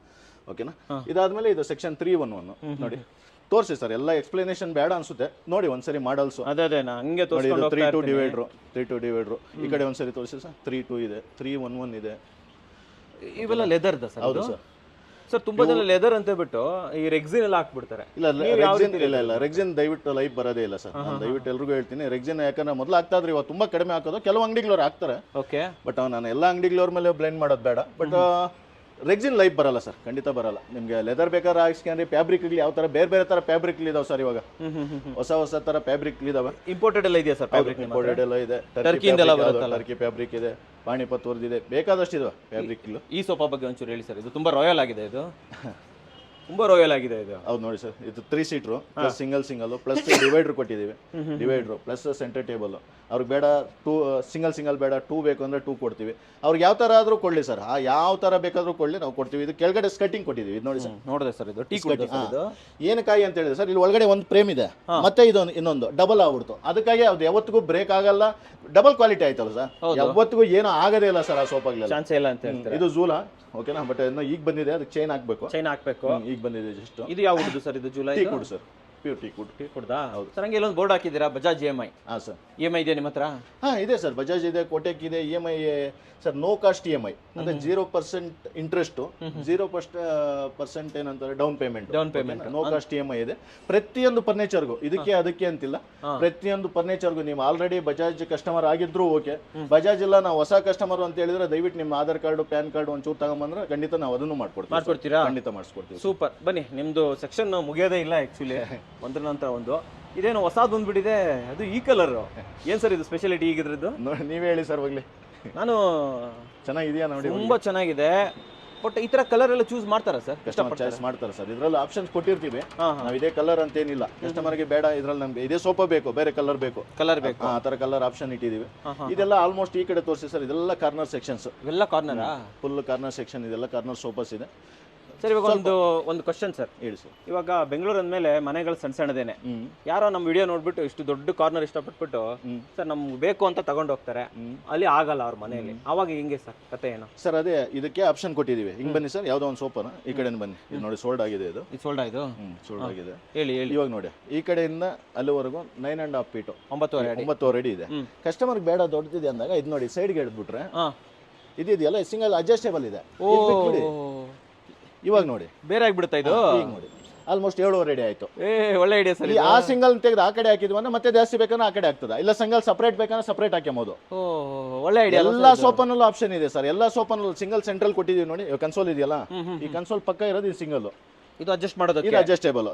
ಓಕೆನಾ, ಇದಾದ್ಮೇಲೆ ಇದು ಸೆಕ್ಷನ್ 311 ನೋಡಿ ತೋರಿಸಿ ಸರ್. ಎಲ್ಲ ಎಕ್ಸ್ಪ್ಲನೇಷನ್ ಬೇಡ ಅನ್ಸುತ್ತೆ, ನೋಡಿ ಒಂದ್ಸರಿ ಮಾಡಲ್ಸ್. ಅದೇ ಹಂಗೆ 3-2 ಡಿವೈಡ್ರು ಈ ಕಡೆ ಒಂದ್ಸರಿ ತೋರಿಸಿ ಸರ್. 3-2 ಇದೆ, 311 ಇದೆ. ಇವೆಲ್ಲ ಲೆದರ್ದ ಸರ್? ಹೌದು ಸರ್. ಸರ್ ತುಂಬಾ ಜನ ಲೆದರ್ ಅಂತ ಬಿಟ್ಟು ಈ ರೆಕ್ಸಿನ್ ಎಲ್ಲ ಹಾಕ್ಬಿಡ್ತಾರೆ. ಇಲ್ಲ ರೆಕ್ಸಿನ್ ದಯವಿಟ್ಟು ಲೈಫ್ ಬರೋದೇ ಇಲ್ಲ ಸರ್. ನಾನು ದಯವಿಟ್ಟು ಎಲ್ರಿಗೂ ಹೇಳ್ತೀನಿ, ರೆಕ್ಸಿನ್ ಯಾಕಂದ್ರೆ ಮೊದಲು ಆಗ್ತಾ ಇದ್ರೆ ಇವಾಗ ತುಂಬಾ ಕಡಿಮೆ ಹಾಕೋದು. ಕೆಲವು ಅಂಗಡಿಗಳವ್ರು ಹಾಕ್ತಾರೆ, ಓಕೆ, ಬಟ್ ನಾನು ಎಲ್ಲ ಅಂಗಡಿಗಳವ್ರ ಮೇಲೆ ಬ್ಲೇಮ್ ಮಾಡೋದು ಬೇಡ. ಬಟ್ ರೆಕ್ಸಿನ್ ಲೈಫ್ ಬರಲ್ಲ ಸರ್, ಖಂಡಿತ ಬರಲ್ಲ. ನಿಮ್ಗೆ ಲೆದರ್ ಬೇಕಾದ್ರೆ ಹಾಕ್ಸ್ಕೊಂಡ್ರೆ ಫ್ಯಾಬ್ರಿಕ್ ಯಾವ ತರ ಬೇರೆ ತರ ಫ್ಯಾಬ್ರಿಕ್ ಇದಾವೆ ಸರ್. ಇವಾಗ ಹೊಸ ತರ ಫ್ಯಾಬ್ರಿಕ್ ಇದಾವೆ. ಇಂಪೋರ್ಟೆಡ್ ಎಲ್ಲ ಇದೆಯಾ ಸರ್? ಇಂಪೋರ್ಟೆಡ್ ಎಲ್ಲ ಇದೆ, ಟರ್ಕಿ ಫ್ಯಾಬ್ರಿಕ್ ಇದೆ, ಪಾಣಿಪತ್ ಇದೆ, ಬೇಕಾದಷ್ಟು ಇದಾವೆ ಫ್ಯಾಬ್ರಿಕ್. ಈ ಸೋಫಾ ಬಗ್ಗೆ ಒಂಚೂರು ಹೇಳಿ ಸರ್. ಇದು ತುಂಬಾ ರಾಯಲ್ ಆಗಿದೆ, ಇದು ತುಂಬಾ ರಾಯಲ್ ಆಗಿದೆ ಇದು. ಹೌದು ನೋಡಿ ಸರ್, ಇದು 3 seater plus single plus divider ಕೊಟ್ಟಿದ್ದೀವಿ. Divider plus centre table. ಅವ್ರಿಗೆ ಬೇಡ ಸಿಂಗಲ್ ಬೇಡ, 2 ಬೇಕು ಅಂದ್ರೆ 2 ಕೊಡ್ತೀವಿ. ಅವ್ರಿಗೆ ಯಾವ ತರ ಆದ್ರೂ ಕೊಡ್ಲಿ ಸರ್, ಯಾವ ತರ ಬೇಕಾದ್ರೂ ಕೊಡ್ಲಿ, ನಾವು ಕೊಡ್ತೀವಿ. ಇದು ಕೆಳಗಡೆ ಸ್ಕರ್ಟಿಂಗ್ ಕೊಟ್ಟಿದ್ದೀವಿ, ಇದು ನೋಡಿ ಸರ್. ನೋಡಿದೆ ಸರ್, ಇದು ಟೀ ಏನಕ್ಕಾಗಿ ಅಂತ ಹೇಳಿದ್ರೆ ಸರ್, ಇಲ್ಲಿ ಒಳಗಡೆ ಒಂದು ಫ್ರೇಮ್ ಇದೆ, ಮತ್ತೆ ಇದೊಂದು ಇನ್ನೊಂದು ಡಬಲ್ ಆಗ್ಬಿಡ್ತು. ಅದಕ್ಕಾಗಿ ಅದು ಯಾವತ್ತಿಗೂ ಬ್ರೇಕ್ ಆಗಲ್ಲ, ಡಬಲ್ ಕ್ವಾಲಿಟಿ ಆಯ್ತಲ್ಲ ಸರ್. ಯಾವತ್ತಿಗೂ ಏನೂ ಆಗದೇ ಇಲ್ಲ ಸರ್ ಆ ಸೋಫಾಗ್ಲೆಲ್ಲ. ಚಾನ್ಸ್ ಇಲ್ಲ ಅಂತ ಹೇಳ್ತಾರೆ. ಇದು ಜೂಲಾ, ಓಕೆನಾ, ಬಟ್ ಈಗ ಬಂದಿದೆ, ಅದಕ್ಕೆ ಚೈನ್ ಹಾಕ್ಬೇಕು. ಈಗ ಬಂದಿದೆ ಜಸ್ಟ್. ಇದು ಯಾವ ವುಡ್ ಸರ್? ಇದು ಜುಲೈ teak wood sir, pure teak ಕುಡ್ದಾ? ಹೌದು ಸರ್. ಹಂಗೆ ಇಲ್ಲೊಂದು ಬೋರ್ಡ್ ಹಾಕಿದ್ದೀರಾ, ಬಜಾಜ್ EMI. ಹಾಂ ಸರ್. EMI ಇದೆ ನಿಮ್ಮ ಹತ್ರ? ಹಾಂ ಇದೆ ಸರ್, ಬಜಾಜ್ ಇದೆ, ಕೋಟೆಕ್ ಇದೆ. EMI sir no cost EMI ಅಂದ್ರೆ 0% ಇಂಟ್ರೆಸ್ಟು, 0% ಏನಂತಾರೆ down payment. No cost EMI ಇದೆ ಪ್ರತಿಯೊಂದು ಫರ್ನಿಚರ್ಗೂ. ಇದಕ್ಕೆ ಅದಕ್ಕೆ ಅಂತಿಲ್ಲ, ಪ್ರತಿಯೊಂದು ಫರ್ನಿಚರ್ಗೂ. ನೀವು ಆಲ್ರೆಡಿ ಬಜಾಜ್ ಕಸ್ಟಮರ್ ಆಗಿದ್ರು ಓಕೆ, ಬಜಾಜ್ ಇಲ್ಲ ನಾವು ಹೊಸ ಕಸ್ಟಮರ್ ಅಂತ ಹೇಳಿದ್ರೆ ದಯವಿಟ್ಟು ನಿಮ್ಮ ಆಧಾರ್ ಕಾರ್ಡು ಪ್ಯಾನ್ ಕಾರ್ಡು ಒಂಚೂರು ತಗೊಂಬಂದ್ರೆ ಖಂಡಿತ ನಾವು ಅದನ್ನು ಮಾಡ್ಕೊಡ್ತೀರಾ? ಖಂಡಿತ ಮಾಡಿಸ್ಕೊಡ್ತೀವಿ. ಸೂಪರ್. ಬನ್ನಿ, ನಿಮ್ದು ಸೆಕ್ಷನ್ ಮುಗಿಯೋದೇ ಇಲ್ಲ ಆಕ್ಚುಲಿ, ಒಂದ್ರ ನಂತರ ಒಂದು. ಇದೇನು ಹೊಸದು ಬಂದ್ಬಿಟ್ಟಿದೆ, ಅದು ಈ ಕಲರ್. ಏನ್ ಸರ್ ಇದು ಸ್ಪೆಷಾಲಿಟಿ ಈಗಿದ್ರದ್ದು? ನೋಡಿ ನೀವೇ ಹೇಳಿ ಸರ್ ಹೋಗ್ಲಿ. ನಾನು ಚೆನ್ನಾಗಿದೆಯಾ ನೋಡಿ, ತುಂಬಾ ಚೆನ್ನಾಗಿದೆ. ಬಟ್ ಈ ತರ ಕಲರ್ ಎಲ್ಲ ಚೂಸ್ ಮಾಡ್ತಾರಾ ಸರ್? ಕಸ್ಟಮರ್ ಚಾಯ್ಸ್ ಮಾಡ್ತಾರೆ ಸರ್. ಇದ್ರಲ್ಲಿ ಆಪ್ಷನ್ಸ್ ಕೊಟ್ಟಿರ್ತೀವಿ ನಾವು, ಇದೇ ಕಲರ್ ಅಂತ ಏನಿಲ್ಲ. ಕಸ್ಟಮರ್ಗೆ ಬೇಡ ಇದ್ರಲ್ಲಿ ನಮ್ಗೆ ಇದೇ ಸೋಫಾ ಬೇಕು, ಬೇರೆ ಕಲರ್ ಬೇಕು, ಆ ತರ ಕಲರ್ ಆಪ್ಷನ್ ಇಟ್ಟಿದೀವಿ. ಇದೆಲ್ಲ ಆಲ್ಮೋಸ್ಟ್ ಈ ಕಡೆ ತೋರಿಸಿ ಸರ್, ಇದೆಲ್ಲ ಕಾರ್ನರ್ ಸೆಕ್ಷನ್ಸ್. ಇವೆಲ್ಲ ಕಾರ್ನರ್, ಫುಲ್ ಕಾರ್ನರ್ ಸೆಕ್ಷನ್, ಇದೆಲ್ಲ ಕಾರ್ನರ್ ಸೋಫಾಸ್ ಇದೆ. ಸರ್ ಇವಾಗ ಒಂದು ಕ್ವಶನ್ ಸರ್. ಹೇಳಿ ಸರ್. ಇವಾಗ ಬೆಂಗಳೂರು ಅಂದಮೇಲೆ ಮನೆಗಳು ಸಣ್ಣದೇನೆ. ಯಾರೋ ನಮ್ಮ ವಿಡಿಯೋ ನೋಡ್ಬಿಟ್ಟು ಇಷ್ಟು ದೊಡ್ಡ ಕಾರ್ನರ್ ಇಷ್ಟಪಟ್ಬಿಟ್ಟು ಸರ್ ನಮ್ಗೆ ಬೇಕು ಅಂತ ತಗೊಂಡು ಹೋಗ್ತಾರೆ, ಅಲ್ಲಿ ಆಗಲ್ಲ ಅವ್ರ ಮನೆಯಲ್ಲಿ. ಅವಾಗ ಹಿಂಗೆ ಸರ್ ಕತೆ ಏನು? ಸರ್ ಅದೇ ಇದಕ್ಕೆ ಆಪ್ಷನ್ ಕೊಟ್ಟಿದೀವಿ. ಹಿಂಗ್ ಬನ್ನಿ ಸರ್, ಯಾವ್ದೋ ಒಂದು ಸೋಫಾನ ಈ ಕಡೆ ಬನ್ನಿ. ಇದು ನೋಡಿ ಸೋಲ್ಡ್ ಆಗಿದೆ, ಇದು ಸೋಲ್ಡ್ ಆಯ್ತು. ಸೋಲ್ಡ್ ಆಗಿದೆ. ಹೇಳಿ. ಇವಾಗ ನೋಡಿ, ಈ ಕಡೆಯಿಂದ ಅಲ್ಲಿವರೆಗೂ 9.5 ಫೀಟ್, 9.5 ಅಡಿ ಇದೆ. ಕಸ್ಟಮರ್ ಬೇಡ ದೊಡ್ಡದಿದೆ ಅಂದಾಗ ಇದು ನೋಡಿ ಸೈಡ್ಗೆ ಎಡ್ಬಿಟ್ರೆ ಇದೆಯಲ್ಲ ಸಿಂಗಲ್ ಅಡ್ಜಸ್ಟೇಬಲ್ ಇದೆ. ಇವಾಗ ನೋಡಿ ಬೇರೆ ಆಗ್ಬಿಡುತ್ತಾ ಇದು. ಈಗ ನೋಡಿ ಆಲ್ಮೋಸ್ಟ್ 7.5 ಅಡಿ ಆಯ್ತು. ಒಳ್ಳೆ ಐಡಿಯಾ ಸರ್. ಆ ಸಿಂಗಲ್ ತೆಗೆದು ಆ ಕಡೆ ಹಾಕಿದ್ವಿ ಮತ್ತೆ ಜಾಸ್ತಿ ಬೇಕಂದ್ರೆ ಆ ಕಡೆ ಆಗ್ತದ, ಇಲ್ಲ ಸಿಂಗಲ್ ಸಪರೇಟ್ ಬೇಕಂದ್ರೆ ಸಪರೇಟ್ ಹಾಕ್ಯಬಹುದು. ಒಳ್ಳೆ ಐಡಿಯಾ. ಎಲ್ಲಾ ಸೋಫಾನಲ್ಲೂ ಆಪ್ಷನ್ ಇದೆ ಸರ್. ಎಲ್ಲಾ ಸೋಫಾನಲ್ಲೂ ಸಿಂಗಲ್ ಸೆಂಟ್ರಲ್ ಕೊಟ್ಟಿದೀವಿ ನೋಡಿ. ಕನ್ಸೋಲ್ ಇದೆಯಲ್ಲ, ಈ ಕನ್ಸೋಲ್ ಪಕ್ಕ ಇರೋದು ಇದು ಸಿಂಗಲ್. ಇದು ಅಡ್ಜಸ್ಟ್ ಮಾಡೋದು,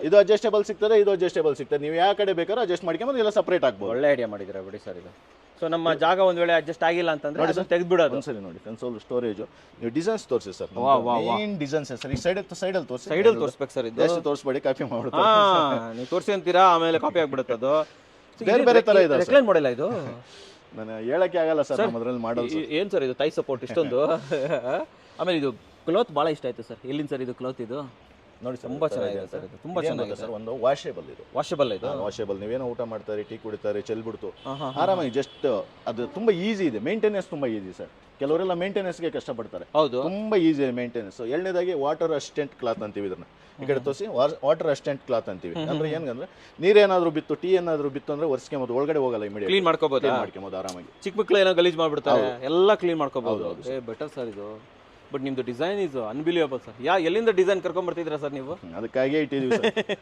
ಇದು ಅಡ್ಜಸ್ಟೇಬಲ್ ಸಿಗ್ತದೆ, ಇದು ಅಡ್ಜಸ್ಟೇಬಲ್ ಸಿಗ್ತದೆ. ನೀವು ಯಾವ ಕಡೆ ಬೇಕಾದ್ರೂ ಅಡ್ಜಸ್ಟ್ ಮಾಡ್ಕೊಂಡ್ರೆ ಇಲ್ಲ ಸಪರೇಟ್ ಆಗ್ಬೋದು. ಒಳ್ಳೆ ಐಡಿಯಾ ಮಾಡಿದ್ರೆ ಬಿಡಿ ಸರ್ ಇದು. ಸೊ ನಮ್ಮ ಜಾಗ ಒಂದ್ ವೇಳೆ ಅಡ್ಜಸ್ಟ್ ಆಗಿಲ್ಲ ಅಂತಂದ್ರೆ ಅದನ್ನ ತೆಗೆದ್ಬಿಡೋದು. ಒಂದ್ಸರಿ ನೋಡಿ ಕನ್ಸೋಲ್ ಸ್ಟೋರೇಜ್. ನೀವು ಡಿಸೈನ್ಸ್ ತೋರಿಸಿ ಸರ್. ಏನ್ ಡಿಸೈನ್ಸ್ ಸರ್? ಈ ಸೈಡಲ್ಲಿ ತೋರಿಸಿ. ಸೈಡಲ್ಲಿ ತೋರಿಸ್ಬೇಕು ಸರ್. ಇದು ಜಾಸ್ತಿ ತೋರಿಸ್ಬೇಡಿ, ಕಾಪಿ ಮಾಡ್ಬಿಡ್ತಾರೆ. ನೀವು ತೋರಿಸಿ ಅಂತೀರಾ, ಆಮೇಲೆ ಕಾಪಿ ಆಗ್ಬಿಡುತ್ತೆ ಅದು. ಬೇರೆ ಬೇರೆ ತರ ಇದೆ. ರೆಕ್ಲೈನ್ ಮಾಡೆಲ್ ಇದು. ನಾನು ಹೇಳಕ್ಕೆ ಆಗಲ್ಲ ಸರ್ ನಮ್ಮ ಅದ್ರಲ್ಲಿ ಮಾಡಲ್ ಏನ್ ಸರ್ ಇದು ತೈ ಸಪೋರ್ಟ್ ಇಷ್ಟೊಂದು ಆಮೇಲೆ ಇದು ಕ್ಲೋತ್ ಭಾಳ ಇಷ್ಟ ಆಯ್ತು ಸರ್. ಎಲ್ಲಿಂದ ಸರ್ ಇದು ಕ್ಲೋತ್ ಇದು? ನೋಡಿ ತುಂಬಾ ಚೆನ್ನಾಗಿದೆ ಸರ್, ಇದು ತುಂಬಾ ಚೆನ್ನಾಗಿದೆ ಸರ್. ಒಂದು ವಾಷೇಬಲ್ ಇದು, ವಾಷಬಲ್ ಇದು. ವಾಷೇಬಲ್. ನೀವೇನೋ ಊಟ ಮಾಡ್ತಾರೆ, ಟೀ ಕುಡಿತಾರೆ, ಚೆಲ್ಬಿಡ್ತು ಆರಾಮಾಗಿ ಜಸ್ಟ್ ಅದು ತುಂಬಾ ಈಸಿ ಇದೆ. ಮೇಂಟೆನೆನ್ಸ್ ತುಂಬಾ ಈಸಿ ಸರ್. ಕೆಲವರೆಲ್ಲ ಮೇಂಟೆನೆನ್ಸ್ಗೆ ಕಷ್ಟಪಡ್ತಾರೆ, ಹೌದು ತುಂಬಾ ಈಸಿ ಇದೆ ಮೇಂಟೆನೆನ್ಸ್. ಎರಡನೇದಾಗಿ ವಾಟರ್ ಅಸಿಸ್ಟೆಂಟ್ ಕ್ಲಾತ್ ಅಂತೀವಿ ಇದನ್ನ. ಈ ಕಡೆ ತೋರಿಸಿ ವಾಟರ್ ಅಸಿಸ್ಟೆಂಟ್ ಕ್ಲಾತ್ ಅಂತೀವಿ. ಅಂದ್ರೆ ಏನಂದ್ರೆ ನೀರೇನಾದ್ರೂ ಬಿತ್ತು, ಟೀ ಏನಾದ್ರು ಬಿತ್ತು ಅಂದ್ರೆ ಒರೆಸ್ಕೊಂಬೋದು, ಒಳಗಡೆ ಹೋಗಲ್ಲ, ಇಮಿಡಿಯೇಟ್ ಕ್ಲೀನ್ ಮಾಡ್ಕೋಬಹುದು, ಮಾಡ್ಕೊಂಬೋದು ಆರಾಮಾಗಿ. ಚಿಕ್ಕ ಮಕ್ಳು ಏನೋ ಗಲೀಜ್ ಮಾಡ್ಬಿಡ್ತಾರೆ, ಎಲ್ಲ ಕ್ಲೀನ್ ಮಾಡ್ಕೋಬಹುದು. ಬೆಟರ್ ಸರ್ ಇದು. ಬಟ್ ನಿಮ್ದು ಡಿಸೈನ್ ಇಸ್ ಅನ್ಬಿಲಿಯಬಲ್ ಸರ್. ಎಲ್ಲಿಂದ ಡಿಸೈನ್ ಕರ್ಕೊಂಡ್ ಬರ್ತಿದ್ದೀರಾ ಸರ್ ನೀವು? ಅದಕ್ಕಾಗೇ ಇಟ್ಟಿದೀವಿ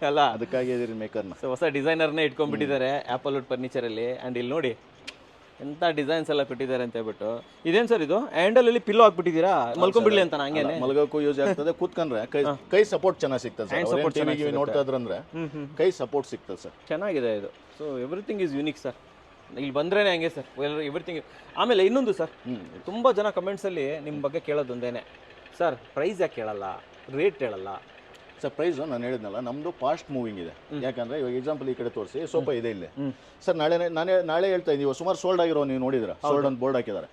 ಅಲ್ಲ, ಅದಕ್ಕಾಗಿ ಇದೀರಿ ಮೇಕರ್ನ. ಸೊ ಹೊಸ ಡಿಸೈನರ್ನೇ ಇಟ್ಕೊಂಡ್ಬಿಟ್ಟಿದ್ದಾರೆ ಆಪಲ್ ವುಡ್ ಫರ್ನಿಚರ್ ಅಲ್ಲಿ. ಅಂಡ್ ಇಲ್ಲಿ ನೋಡಿ ಎಂತ ಡಿಸೈನ್ಸ್ ಎಲ್ಲ ಕೊಟ್ಟಿದ್ದಾರೆ ಅಂತ ಹೇಳ್ಬಿಟ್ಟು. ಇದೇನ್ ಸರ್ ಇದು? ಹ್ಯಾಂಡಲ್ ಅಲ್ಲಿ ಪಿಲ್ಲೋ ಹಾಕ್ಬಿಟ್ಟಿದ್ದೀರಾ ಮಲ್ಕೊಂಡ್ಬಿಡ್ಲಿ ಅಂತ? ಹಂಗೇನೆ ಮಲಗೋಕ್ಕೂ ಯೂಸ್ ಆಗ್ತದೆ, ಕೂತ್ಕೊಂಡ್ರೆ ಕೈ ಸಪೋರ್ಟ್ ಚೆನ್ನಾಗಿ ಸಿಗ್ತದೆ ಸರ್. ನೋಡ್ತಾ ಇದ್ರಂದ್ರೆ ಕೈ ಸಪೋರ್ಟ್ ಸಿಗ್ತದೆ ಸರ್. ಚೆನ್ನಾಗಿದೆ ಇದು. So everything is unique sir. ಇಲ್ಲಿ ಬಂದ್ರೇನೆ ಹಂಗೆ ಸರ್, ಎವ್ರಿಥಿಂಗ್. ಆಮೇಲೆ ಇನ್ನೊಂದು ಸರ್, ತುಂಬ ಜನ ಕಮೆಂಟ್ಸಲ್ಲಿ ನಿಮ್ಮ ಬಗ್ಗೆ ಕೇಳೋದೊಂದೇನೆ, ಸರ್ ಪ್ರೈಸ್ ಯಾಕೆ ಕೇಳಲ್ಲ, ರೇಟ್ ಹೇಳಲ್ಲ ಸರ್? ಪ್ರೈಸ್ ನಾನು ಹೇಳಿದ್ನಲ್ಲ, ನಮ್ದು ಫಾಸ್ಟ್ ಮೂವಿಂಗ್ ಇದೆ. ಯಾಕಂದ್ರೆ ಇವಾಗ ಎಕ್ಸಾಂಪಲ್ ಈ ಕಡೆ ತೋರಿಸಿ ಸೋಫಾ ಇದೆ ಇಲ್ಲಿ ಸರ್. ನಾಳೆ ಹೇಳ್ತಾ ಇದ್ದೀವಿ, ಸುಮಾರು ಸೋಲ್ಡ್ ಆಗಿರೋ ನೀವು ನೋಡಿದ್ರ, ಸೋಲ್ಡ್ ಅಂತ ಬೋರ್ಡ್ ಹಾಕಿದ್ದಾರೆ.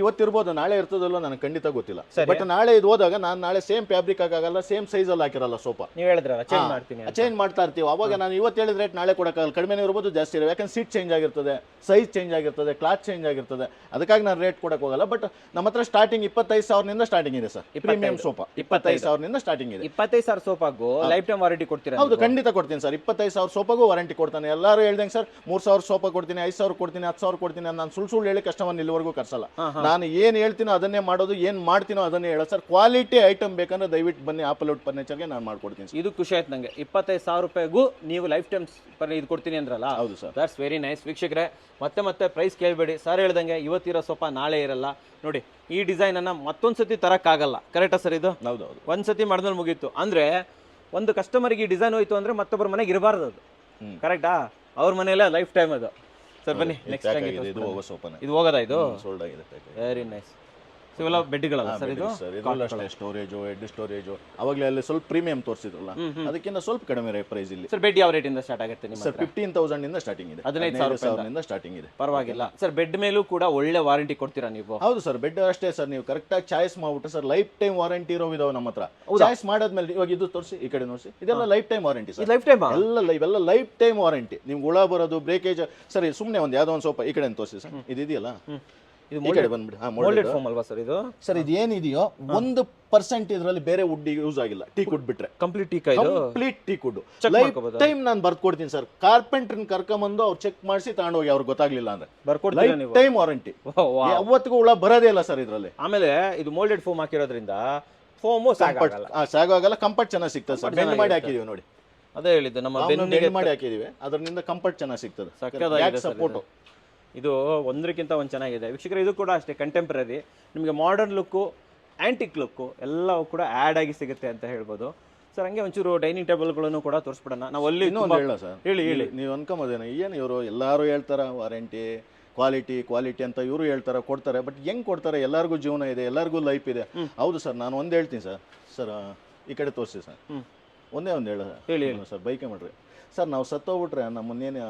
ಇವತ್ತಿರ್ಬೋದು, ನಾಳೆ ಇರ್ತದಲ್ಲ ನನಗೆ ಖಂಡಿತ ಗೊತ್ತಿಲ್ಲ. ಬಟ್ ನಾಳೆ ಇದು ಹೋದಾಗ ನಾನು ನಾಳೆ ಸೇಮ್ ಫ್ಯಾಬ್ರಿಕ್ ಆಗಲ್ಲ, ಸೇಮ್ ಸೈಜ್ ಅಲ್ಲಿ ಹಾಕಿರಲ್ಲ ಸೋಫಾ. ನೀವು ಹೇಳಿದ್ರಲ್ಲ ಚೇಂಜ್ ಮಾಡ್ತೀನಿ, ಚೇಂಜ್ ಮಾಡ್ತಾ ಇರ್ತೀವಿ. ಅವಾಗ ನಾನು ಇವತ್ತು ಹೇಳಿದ ರೇಟ್ ನಾಳೆ ಕೊಡೋಕ್ಕಾಗಲ್ಲ, ಕಡಿಮೆ ಇರ್ಬೋದು, ಜಾಸ್ತಿ ಇರೋ. ಯಾಕಂದ್ರೆ ಸೀಟ್ ಚೇಂಜ್ ಆಗಿರ್ತದೆ, ಸೈಜ್ ಚೇಂಜ್ ಆಗಿರ್ತದೆ, ಕ್ಲಾತ್ ಚೇಂಜ್ ಆಗಿರ್ತದೆ. ಅದಕ್ಕಾಗಿ ನಾನು ರೇಟ್ ಕೊಡಕ್ಕೆ ಹೋಗಲ್ಲ. ಬಟ್ ನಮ್ಮ ಹತ್ರ ಸ್ಟಾರ್ಟಿಂಗ್ 25,000 ಸ್ಟಾರ್ಟಿಂಗ್ ಇದೆ ಸರ್. ಪ್ರೀಮಿಯಂ ಸೋಫಾ 25,000 ಸ್ಟಾರ್ಟಿಂಗ್ ಇದೆ. 25,000 ಸೋಫಾಗೂ ಲೈಫ್ ಟೈಮ್ ವಾರಂಟಿ ಕೊಡ್ತೀರಾ? ಹೌದು, ಖಂಡಿತ ಕೊಡ್ತೀನಿ ಸರ್. 25,000 ಸೋಫಾಗೂ ವಾರಂಟಿ ಕೊಡ್ತಾನೆ. ಎಲ್ಲರೂ ಹೇಳ್ದಂಗೆ ಸರ್ 3,000 ಸೋಫಾ ಕೊಡ್ತೀನಿ, 5,000 ಕೊಡ್ತೀನಿ, 10,000 ಕೊಡ್ತೀನಿ. ನಾನು ಸುಳ್ಳು ಹೇಳಿ ಕಸ್ಟಮರ್ ಇಲ್ಲಿವರೆಗೂ ಕರ್ಸಲ್ಲ. ನಾನು ಏನು ಹೇಳ್ತೀನೋ ಅದನ್ನೇ ಮಾಡೋದು, ಏನು ಮಾಡ್ತೀನೋ ಅದನ್ನೇ ಹೇಳೋದು ಸರ್. ಕ್ವಾಲಿಟಿ ಐಟಮ್ ಬೇಕಂದ್ರೆ ದಯವಿಟ್ಟು ಬನ್ನಿ, ಆಪಲ್ ವುಡ್ ಫರ್ನಿಚರ್ಗೆ ನಾನು ಮಾಡ್ಕೊಡ್ತೀನಿ. ಇದು ಖುಷಿ ಆಯ್ತು ನನಗೆ. 25,000 ರೂಪಾಯಿಗೂ ನೀವು ಲೈಫ್ ಟೈಮ್ ಇದು ಕೊಡ್ತೀನಿ ಅಂದ್ರಲ್ಲ? ಹೌದು ಸರ್, ದಟ್ಸ್ ವೆರಿ ನೈಸ್. ವೀಕ್ಷಕರೇ, ಮತ್ತೆ ಪ್ರೈಸ್ ಕೇಳಬೇಡಿ. ಸರ್ ಹೇಳ್ದಂಗೆ ಇವತ್ತಿರೋ ಸೋಫಾ ನಾಳೆ ಇರಲ್ಲ. ನೋಡಿ, ಈ ಡಿಸೈನ್ ಅನ್ನ ಮತ್ತೊಂದ್ಸತಿ ತರಕ್ಕಾಗಲ್ಲ. ಕರೆಕ್ಟಾ ಸರ್ ಇದು? ಹೌದು, ಒಂದ್ಸತಿ ಮಾಡಿದ್ಮೇಲೆ ಮುಗೀತು. ಅಂದ್ರೆ ಒಂದು ಕಸ್ಟಮರ್ಗೆ ಈ ಡಿಸೈನ್ ಹೋಯ್ತು ಅಂದ್ರೆ ಮತ್ತೊಬ್ಬರ ಮನೆಗೆ ಇರಬಾರ್ದು ಅದು. ಕರೆಕ್ಟಾ? ಅವ್ರ ಮನೆಯಲ್ಲ ಲೈಫ್ ಟೈಮ್ ಅದು. ಸರ್ ಬನ್ನಿ, ನೆಕ್ಸ್ಟ್ ಇದು ಹೋಗೋ ಸೋಫಾನೆ. ಇದು ಹೋಗೋದಾ? ಇದು ಸೋಲ್ಡ್ ಆಗಿದೆ. Very nice. ಇವೆಲ್ಲ ಬೆಡ್ಗಳಲ್ಲ ಸರ್ ಇದು? ಅಷ್ಟೇ ಸ್ಟೋರೇಜು, ಹೆಡ್ ಸ್ಟೋರೇಜು. ಅವಾಗಲೇ ಅಲ್ಲಿ ಸ್ವಲ್ಪ ಪ್ರೀಮಿಯಂ ತೋರಿಸಿದ್ರಲ್ಲ, ಅದಕ್ಕಿಂತ ಸ್ವಲ್ಪ ಕಡಿಮೆ ಪ್ರೈಸ್ ಇಲ್ಲಿ. ಸರ್ ಬೆಡ್ ಯಾವ ರೇಟ್ ಇಂದ ಸ್ಟಾರ್ಟ್ ಆಗುತ್ತೆ ನಿಮ್ಮ? ಸರ್ 15,000 ಇಂದ ಸ್ಟಾರ್ಟಿಂಗ್ ಇದೆ, 15,000 ಸ್ಟಾರ್ಟಿಂಗ್ ಇದೆ. ಪರವಾಗಿಲ್ಲ ಸರ್. ಬೆಡ್ ಮೇಲೂ ಕೂಡ ಒಳ್ಳೆ ವಾರಂಟಿ ಕೊಡ್ತೀರಾ ನೀವು? ಹೌದು ಸರ್, ಬೆಡ್ ಅಷ್ಟೇ ಸರ್. ನೀವು ಕರೆಕ್ಟ್ ಆಗಿ ಚಾಯ್ಸ್ ಮಾಡ್ಬಿಟ್ಟು ಸರ್, ಲೈಫ್ ಟೈಮ್ ವಾರಂಟಿ ಇರೋ ಇದಾವೆ ನಮ್ಮ ಹತ್ರ. ಚಾಯ್ಸ್ ಮಾಡಾದ್ಮೇಲೆ ಇವಾಗ ಇದು ತೋರಿಸಿ, ಈ ಕಡೆ ನೋಡಿಸಿ, ಇದೆಲ್ಲ life time warranty sir. Life time ಎಲ್ಲ ಲೈಫ್ ಟೈಮ್ ವಾರಂಟಿ. ನಿಮ್ಗೆ ಹುಳ ಬರೋದು, ಬ್ರೇಕೇಜ್ ಸರಿ, ಸುಮ್ಮನೆ ಒಂದು ಯಾವ್ದೋ ಒಂದು ಸೋಫಾ ಈ ಕಡೆ ತೋರಿಸಿ ಸರ್. ಇದೆಯಲ್ಲ, ಇದು ಈ ಕಡೆ ಬಂದ್ಬಿಡಿ. ಮೋಲ್ಡೆಡ್ ಫೋಮ್ ಅಲ್ವಾ ಸರ್ ಇದು? ಸರ್ ಇದು ಏನಿದೆಯೋ 1% ಇದರಲ್ಲಿ ಬೇರೆ ವುಡ್ ಯೂಸ್ ಆಗಿಲ್ಲ. ಟೀಕ್ ವುಡ್ ಬಿಟ್ರೆ complete teak wood. Life time ನಾನು ಬರ್ಕೊಡ್ತೀನಿ ಸರ್. ಕಾರ್ಪೆಂಟರ್ ಕರ್ಕೊಂಬಂದು ಅವ್ರು ಚೆಕ್ ಮಾಡಿಸಿ ತಗೊಂಡೋಗಿ, ಅವ್ರಿಗೆ ಗೊತ್ತಾಗ್ಲಿಲ್ಲ ಅಂದ್ರೆ ಬರ್ಕೊಡ್ತೀರಾ ಲೈಫ್ ಟೈಮ್ ವಾರಂಟಿ. ಅವತ್ತಿಗೂ ಹುಳ ಬರೋದೇ ಇಲ್ಲ ಸರ್ ಇದರಲ್ಲಿ. ಆಮೇಲೆ ಇದು ಮೋಲ್ಡೆಡ್ ಫೋಮ್ ಹಾಕಿರೋದ್ರಿಂದ ಫೋಮು ಸಾಕಾಗಲ್ಲ, ಕಂಫರ್ಟ್ ಚೆನ್ನಾಗಿ ಸಿಗ್ತದೆ ಸರ್. ಬೆಂಡ್ ಮಾಡಿ ಹಾಕಿದೀವಿ ನೋಡಿ, ಅದೇ ಹೇಳಿದ್ದು, ನಮ್ಮ ಬೆನ್ನಿಗೆ ಮಾಡಿ ಹಾಕಿದೀವಿ, ಅದರಿಂದ ಕಂಫರ್ಟ್ ಚೆನ್ನಾಗಿ ಸಿಗ್ತದೆ. ಸಪೋರ್ಟ್ ಇದು ಒಂದಕ್ಕಿಂತ ಒಂದು ಚೆನ್ನಾಗಿದೆ. ವೀಕ್ಷಕರೇ, ಇದು ಕೂಡ ಅಷ್ಟೇ ಕಂಟೆಂಪ್ರರಿ. ನಿಮಗೆ ಮಾಡರ್ನ್ ಲುಕ್ಕು, ಆ್ಯಂಟಿಕ್ ಲುಕ್ಕು ಎಲ್ಲವೂ ಕೂಡ ಆ್ಯಡ್ ಆಗಿ ಸಿಗುತ್ತೆ ಅಂತ ಹೇಳ್ಬೋದು ಸರ್. ಹಂಗೆ ಒಂಚೂರು ಡೈನಿಂಗ್ ಟೇಬಲ್ಗಳನ್ನು ಕೂಡ ತೋರಿಸ್ಬಿಡೋಣ ನಾವು. ಅಲ್ಲಿ ಇನ್ನೊಂದು ಹೇಳ ಸರ್, ಹೇಳಿ. ನೀವು ಅನ್ಕೊಂಬೋದೇನೋ ಏನು ಇವರು ಎಲ್ಲರೂ ಹೇಳ್ತಾರ ವಾರಂಟಿ, ಕ್ವಾಲಿಟಿ ಅಂತ ಇವರು ಹೇಳ್ತಾರೆ, ಕೊಡ್ತಾರೆ. ಬಟ್ ಹೆಂಗ್ ಕೊಡ್ತಾರೆ? ಎಲ್ಲರಿಗೂ ಜೀವನ ಇದೆ, ಎಲ್ಲರಿಗೂ ಲೈಫ್ ಇದೆ. ಹೌದು ಸರ್, ನಾನು ಒಂದು ಹೇಳ್ತೀನಿ ಸರ್. ಈ ಕಡೆ ತೋರಿಸಿ ಸರ್. ಒಂದೇ ಒಂದು ಹೇಳಿ ಸರ್. ಬೈಕೆ ಮಾಡ್ರಿ ಸರ್, ನಾವು ಸತ್ತೋಗ್ಬಿಟ್ರೆ ನಮ್ಮನ್ನೇನು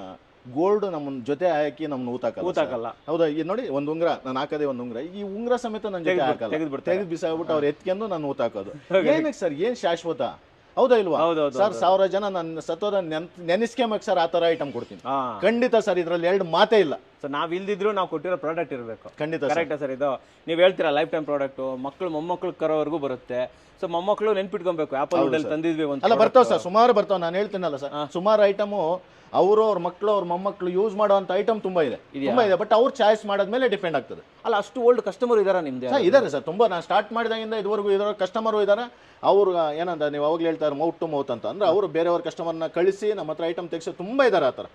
ಗೋಲ್ಡ್ ನಮ್ಮ ಜೊತೆ ಹಾಕಿ ನಮ್ಮನ್ನ ಊತಾಕಲ್ಲ. ಹೌದಾ? ಈಗ ನೋಡಿ, ಒಂದು ಉಂಗ್ರ ನಾನು ಹಾಕದೆ, ಒಂದು ಉಂಗ್ರ, ಈ ಉಂಗ್ರ ಸಮೇತ ನನ್ನ ಜೊತೆ ಹಾಕಲ್ಲ, ತೆಗೆದು ಬಿಸಾಕ್ಬಿಟ್ಟು ಅವ್ರು ಎತ್ಕೊಂಡು ನಾನು ಊತಾಕೋದು. ಏನಕ್ಕೆ ಸರ್? ಏನ್ ಶಾಶ್ವತ? ಹೌದಾ ಇಲ್ವಾ ಸರ್? 1000 ಜನ ನನ್ನ ಸತ್ತೋದ ನೆನೆಸ್ಕೊಂಬಕ್ ಸರ್, ಆ ತರ ಐಟಮ್ ಕೊಡ್ತೀನಿ ಖಂಡಿತ ಸರ್. ಇದ್ರಲ್ಲಿ ಎರಡು ಮಾತೇ ಇಲ್ಲ ಸರ್. ನಾವ್ ಇಲ್ದಿದ್ರು ನಾವು ಕೊಟ್ಟಿರೋ ಪ್ರಾಡಕ್ಟ್ ಇರಬೇಕು. ಖಂಡಿತ ಕರೆಕ್ಟಾ ಸರ್? ಇದು ನೀವು ಹೇಳ್ತೀರಾ ಲೈಫ್ ಟೈಮ್ ಪ್ರಾಡಕ್ಟ್, ಮಕ್ಕಳು ಮೊಮ್ಮಕ್ಕಳು ಕರೋವರೆಗೂ ಬರುತ್ತೆ. ಸೊ ಮೊಮ್ಮಕ್ಕಳು ನೆನ್ಪಿಟ್ಕೊಬೇಕು, ಆಪಲ್ ವುಡ್ ಅಲ್ಲಿ ತಂದಿದ್ವಿ ಒಂದು. ಅಲ್ಲ, ಬರ್ತಾವ ಸರ್, ಸುಮಾರು ಬರ್ತಾವ. ನಾನು ಹೇಳ್ತೀನಲ್ಲ ಸರ್, ಸುಮಾರು ಐಟಮು ಅವರು ಅವ್ರ ಮಕ್ಕಳು ಅವ್ರ ಮೊಮ್ಮಕ್ಕಳು ಯೂಸ್ ಮಾಡುವಂತ ಐಟಮ್ ತುಂಬಾ ಇದೆ. ಬಟ್ ಅವ್ರು ಚಾಯ್ಸ್ ಮಾಡಾದ್ಮೇಲೆ ಡಿಪೆಂಡ್ ಆಗ್ತದೆ. ಅಲ್ಲ, ಅಷ್ಟು ಓಲ್ಡ್ ಕಸ್ಟಮರ್ ಇದಾರೆ ನಿಮ್ದು? ಇದಾರೆ ಸರ್, ತುಂಬಾ. ನಾನು ಸ್ಟಾರ್ಟ್ ಮಾಡಿದಾಗಿಂದ ಇದುವರೆಗೂ ಇರೋ ಕಸ್ಟಮರ್ ಇದಾರೆ. ಅವ್ರು ಏನಂತ ನೀವು ಅವಾಗಲೇ ಹೇಳ್ತಾರೆ, ಮೌತ್ ಟು ಮೌತ್ ಅಂತ. ಅಂದ್ರೆ ಅವರು ಬೇರೆಯವ್ರ ಕಸ್ಟಮರ್ನ ಕಳಿಸಿ ನಮ್ಮ ಹತ್ರ ಐಟಮ್ ತೆಗೆಸಿ ತುಂಬಾ ಇದಾರೆ. ಆ ಥರ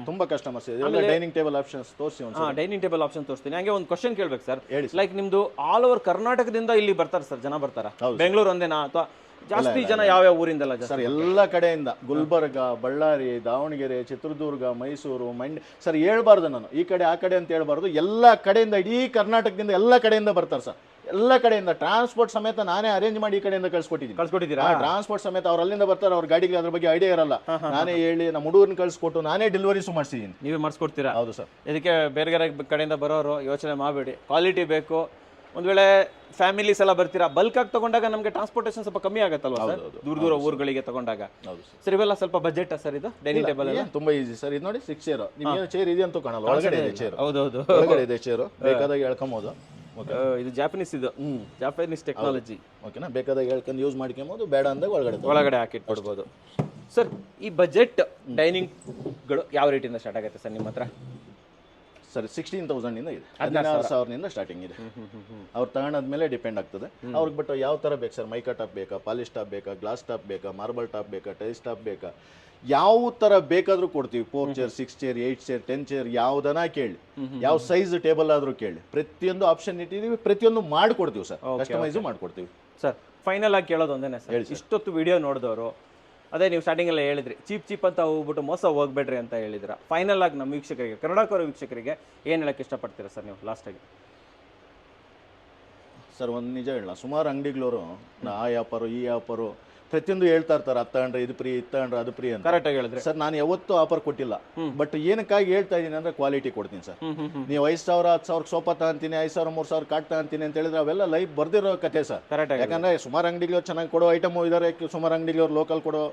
ತುಂಬಾ ಕಸ್ಟಮರ್ಸ್ ಇದೆ. ಡೈನಿಂಗ್ ಟೇಬಲ್ ಆಪ್ಷನ್ಸ್ ತೋರಿಸಿ. ಡೈನಿಂಗ್ ಟೇಬಲ್ ಆಪ್ಷನ್ ತೋರಿಸ್ತೀನಿ. ಹಂಗೆ ಒಂದು ಕ್ವಶನ್ ಕೇಳ್ಬೇಕು ಸರ್. ಲೈಕ್ ನಿಮ್ದು ಆಲ್ ಓವರ್ ಕರ್ನಾಟಕದಿಂದ ಇಲ್ಲಿ ಬರ್ತಾರೆ ಸರ್, ಜನ ಬರ್ತಾರ? ಬೆಂಗಳೂರು ಒಂದೇನಾ ಅಥವಾ ಜಾಸ್ತಿ ಜನ ಯಾವ ಊರಿಂದಲ್ಲ ಸರ್? ಎಲ್ಲ ಕಡೆಯಿಂದ, ಗುಲ್ಬರ್ಗ, ಬಳ್ಳಾರಿ, ದಾವಣಗೆರೆ, ಚಿತ್ರದುರ್ಗ, ಮೈಸೂರು, ಮಂಡ್ಯ ಸರ್. ಹೇಳ್ಬಾರ್ದು ನಾನು ಈ ಕಡೆ ಆ ಕಡೆ ಅಂತ ಹೇಳ್ಬಾರ್ದು. ಎಲ್ಲ ಕಡೆಯಿಂದ, ಇಡೀ ಕರ್ನಾಟಕದಿಂದ ಎಲ್ಲ ಕಡೆಯಿಂದ ಬರ್ತಾರೆ ಸರ್. ಎಲ್ಲ ಕಡೆಯಿಂದ ಟ್ರಾನ್ಸ್ಪೋರ್ಟ್ ಸಮೇತ ನಾನೇ ಅರೇಂಜ್ ಮಾಡಿ ಈ ಕಡೆಯಿಂದ ಕಳ್ಸ್ಕೊಟ್ಟಿದ್ದೀರಾ ಟ್ರಾನ್ಸ್ಪೋರ್ಟ್ ಸಮೇತ ಅವ್ರು ಅಲ್ಲಿಂದ ಬರ್ತಾರೆ, ಅವ್ರ ಗಾಡಿಗೆ ಅದ್ರ ಬಗ್ಗೆ ಐಡಿಯಾ ಇರಲ್ಲ, ನಾನೇ ಹೇಳಿ ನಮ್ಮ ಹುಡುಗರನ್ನ ಕಳ್ಸಿಕೊಟ್ಟು ನಾನೇ ಡೆಲಿವರೀಸು ಮಾಡಿಸಿದ್ದೀನಿ. ನೀವೇ ಮಾಡಿಸ್ಕೊಡ್ತೀರಾ? ಹೌದು ಸರ್. ಇದಕ್ಕೆ ಬೇರೆ ಬೇರೆ ಕಡೆಯಿಂದ ಬರೋರು ಯೋಚನೆ ಮಾಡಬೇಡಿ, ಕ್ವಾಲಿಟಿ ಬೇಕು. ಒಂದ್ ವೇಳೆ ಫ್ಯಾಮಿಲೀಸ್ ಎಲ್ಲ ಬರ್ತೀರಾ, ಬಲ್ಕ್ ಆಗಿ ತಗೊಂಡಾಗ ನಮಗೆ ಟ್ರಾನ್ಸ್ಪೋರ್ಟೇಷನ್ ಸ್ವಲ್ಪ ಕಮ್ಮಿ ಆಗತ್ತಲ್ವಾ ಸರ್, ದೂರ ಊರುಗಳಿಗೆ ತಗೊಂಡಾಗ? ಸರ್ ಇವೆಲ್ಲ ಸ್ವಲ್ಪ ಬಜೆಟ್ ಸರ್ ಇದು ಡೈನಿಂಗ್ ಟೇಬಲ್ ಎಲ್ಲ ತುಂಬಾ ಈಸಿ ಸರ್. ಇದು ನೋಡಿ 6 ಚೇರ್, ನಿಮ್ಗೆ ಚೇರ್ ಇದೆ ಅಂತ ಕಾಣಲ್ಲ, ಒಳಗಡೆ ಇದೆ ಚೇರ್. ಹೌದೌದು, ಒಳಗಡೆ ಇದೆ ಚೇರ್, ಬೇಕಾದಾಗ ಹೇಳ್ಕೊಬಹುದು. ಇದು ಜಾಪನೀಸ್, ಇದು ಜಾಪನೀಸ್ ಟೆಕ್ನಾಲಜಿ. ಓಕೆನಾ, ಬೇಕಾದಾಗ ಹೇಳ್ಕೊಂಡು ಯೂಸ್ ಮಾಡ್ಕೊಬಹುದು, ಬೇಡ ಅಂದಾಗ ಒಳಗಡೆ ಹಾಕಿಟ್ಬಿಡ್ಬೋದು. ಸರ್ ಈ ಬಜೆಟ್ ಡೈನಿಂಗ್ಗಳು ಯಾವ ರೇಟಿಂದ ಸ್ಟಾರ್ಟ್ ಆಗುತ್ತೆ ಸರ್ ನಿಮ್ಮ ಹತ್ರ? ಸರ್ 16,000 ಇಂದ ಇದೆ, 16,000 ಸ್ಟಾರ್ಟಿಂಗ್ ಇದೆ. ಅವ್ರು ತಗೊಂಡಾದ್ಮೇಲೆ ಡಿಪೆಂಡ್ ಆಗ್ತದೆ ಅವ್ರಿಗೆ. ಬಟ್ ಯಾವ ತರ ಬೇಕು ಸರ್, ಮೈಕಾ ಟಾಪ್ ಬೇಕಾ, ಪಾಲಿಶ್ ಟಾಪ್ ಬೇಕಾ, ಗ್ಲಾಸ್ ಟಾಪ್ ಬೇಕಾ, ಮಾರ್ಬಲ್ ಟಾಪ್ ಬೇಕಾ, ಟೈಲ್ಸ್ ಟಾಪ್ ಬೇಕಾ, ಯಾವ ತರ ಬೇಕಾದ್ರೂ ಕೊಡ್ತೀವಿ. 4 ಚೇರ್, 6 ಚೇರ್, 8 ಚೇರ್, 10 ಚೇರ್, ಯಾವ್ದನ ಕೇಳಿ, ಯಾವ ಸೈಜ್ ಟೇಬಲ್ ಆದ್ರೂ ಕೇಳಿ, ಪ್ರತಿಯೊಂದು ಆಪ್ಷನ್ ಇಟ್ಟಿದೀವಿ, ಪ್ರತಿಯೊಂದು ಮಾಡ್ಕೊಡ್ತೀವಿ ಸರ್, ಕಸ್ಟಮೈಸ್ ಮಾಡ್ಕೊಡ್ತೀವಿ. ಸರ್ ಫೈನಲ್ ಆಗಿ ಕೇಳೋದು ಒಂದೇನೆ ಸರ್, ಇಷ್ಟೊತ್ತು ವಿಡಿಯೋ ನೋಡಿದವರು ಅದೇ ನೀವು ಸ್ಟಾರ್ಟಿಂಗ್ ಎಲ್ಲ ಹೇಳಿದ್ರಿ ಚೀಪ್ ಅಂತ ಹೋಗ್ಬಿಟ್ಟು ಮೋಸ ಹೋಗ್ಬೇಡ್ರಿ ಅಂತ ಹೇಳಿದ್ರ. ಫೈನಲ್ ಆಗಿ ನಮ್ಮ ವೀಕ್ಷಕರಿಗೆ, ಕನ್ನಡಕರ ವೀಕ್ಷಕರಿಗೆ ಏನು ಹೇಳಕ್ಕೆ ಇಷ್ಟಪಡ್ತೀರಾ ಸರ್ ನೀವು ಲಾಸ್ಟಾಗಿ? ಸರ್ ಒಂದು ನಿಜ ಹೇಳ, ಸುಮಾರು ಅಂಗಡಿಗಳವರು ಆ ವ್ಯಾಪಾರ ಈ ವ್ಯಾಪಾರ ಪ್ರತಿಯೊಂದು ಹೇಳ್ತಾ ಇರ್ತಾರೆ, ಅದು ತಗೊಂಡ್ರೆ ಇದು ಫ್ರೀ, ಇದು ತಗೊಂಡ್ರೆ ಅದು ಫ್ರೀ ಅಂತ. ಕರೆಕ್ಟಾಗಿ ಹೇಳಿದ್ರಿ ಸರ್. ನಾನು ಯಾವತ್ತೂ ಆಫರ್ ಕೊಟ್ಟಿಲ್ಲ, ಬಟ್ ಏನಕ್ಕಾಗಿ ಹೇಳ್ತಾ ಇದ್ದೀನಿ ಅಂದ್ರೆ ಕ್ವಾಲಿಟಿ ಕೊಡ್ತೀನಿ ಸರ್. ನೀವು 5,000 10,000 ಸೋಫಾ ತಗೊಂತೀನಿ, 5,000 3,000 ಕಾಟ್ ತಗೊಂತೀನಿ ಅಂತ ಹೇಳಿದ್ರೆ ಅವೆಲ್ಲ ಲೈಫ್ ಬರ್ದಿರೋ ಕತೆ ಸರ್. ಯಾಕಂದ್ರೆ ಸುಮಾರು ಅಂಗಡಿಗಳು ಚೆನ್ನಾಗಿ ಕೊಡೋ ಐಟಮ್ ಇದಾರೆ, ಸುಮಾರು ಅಂಗಡಿಗಳು ಲೋಕಲ್ ಕೊಡೋ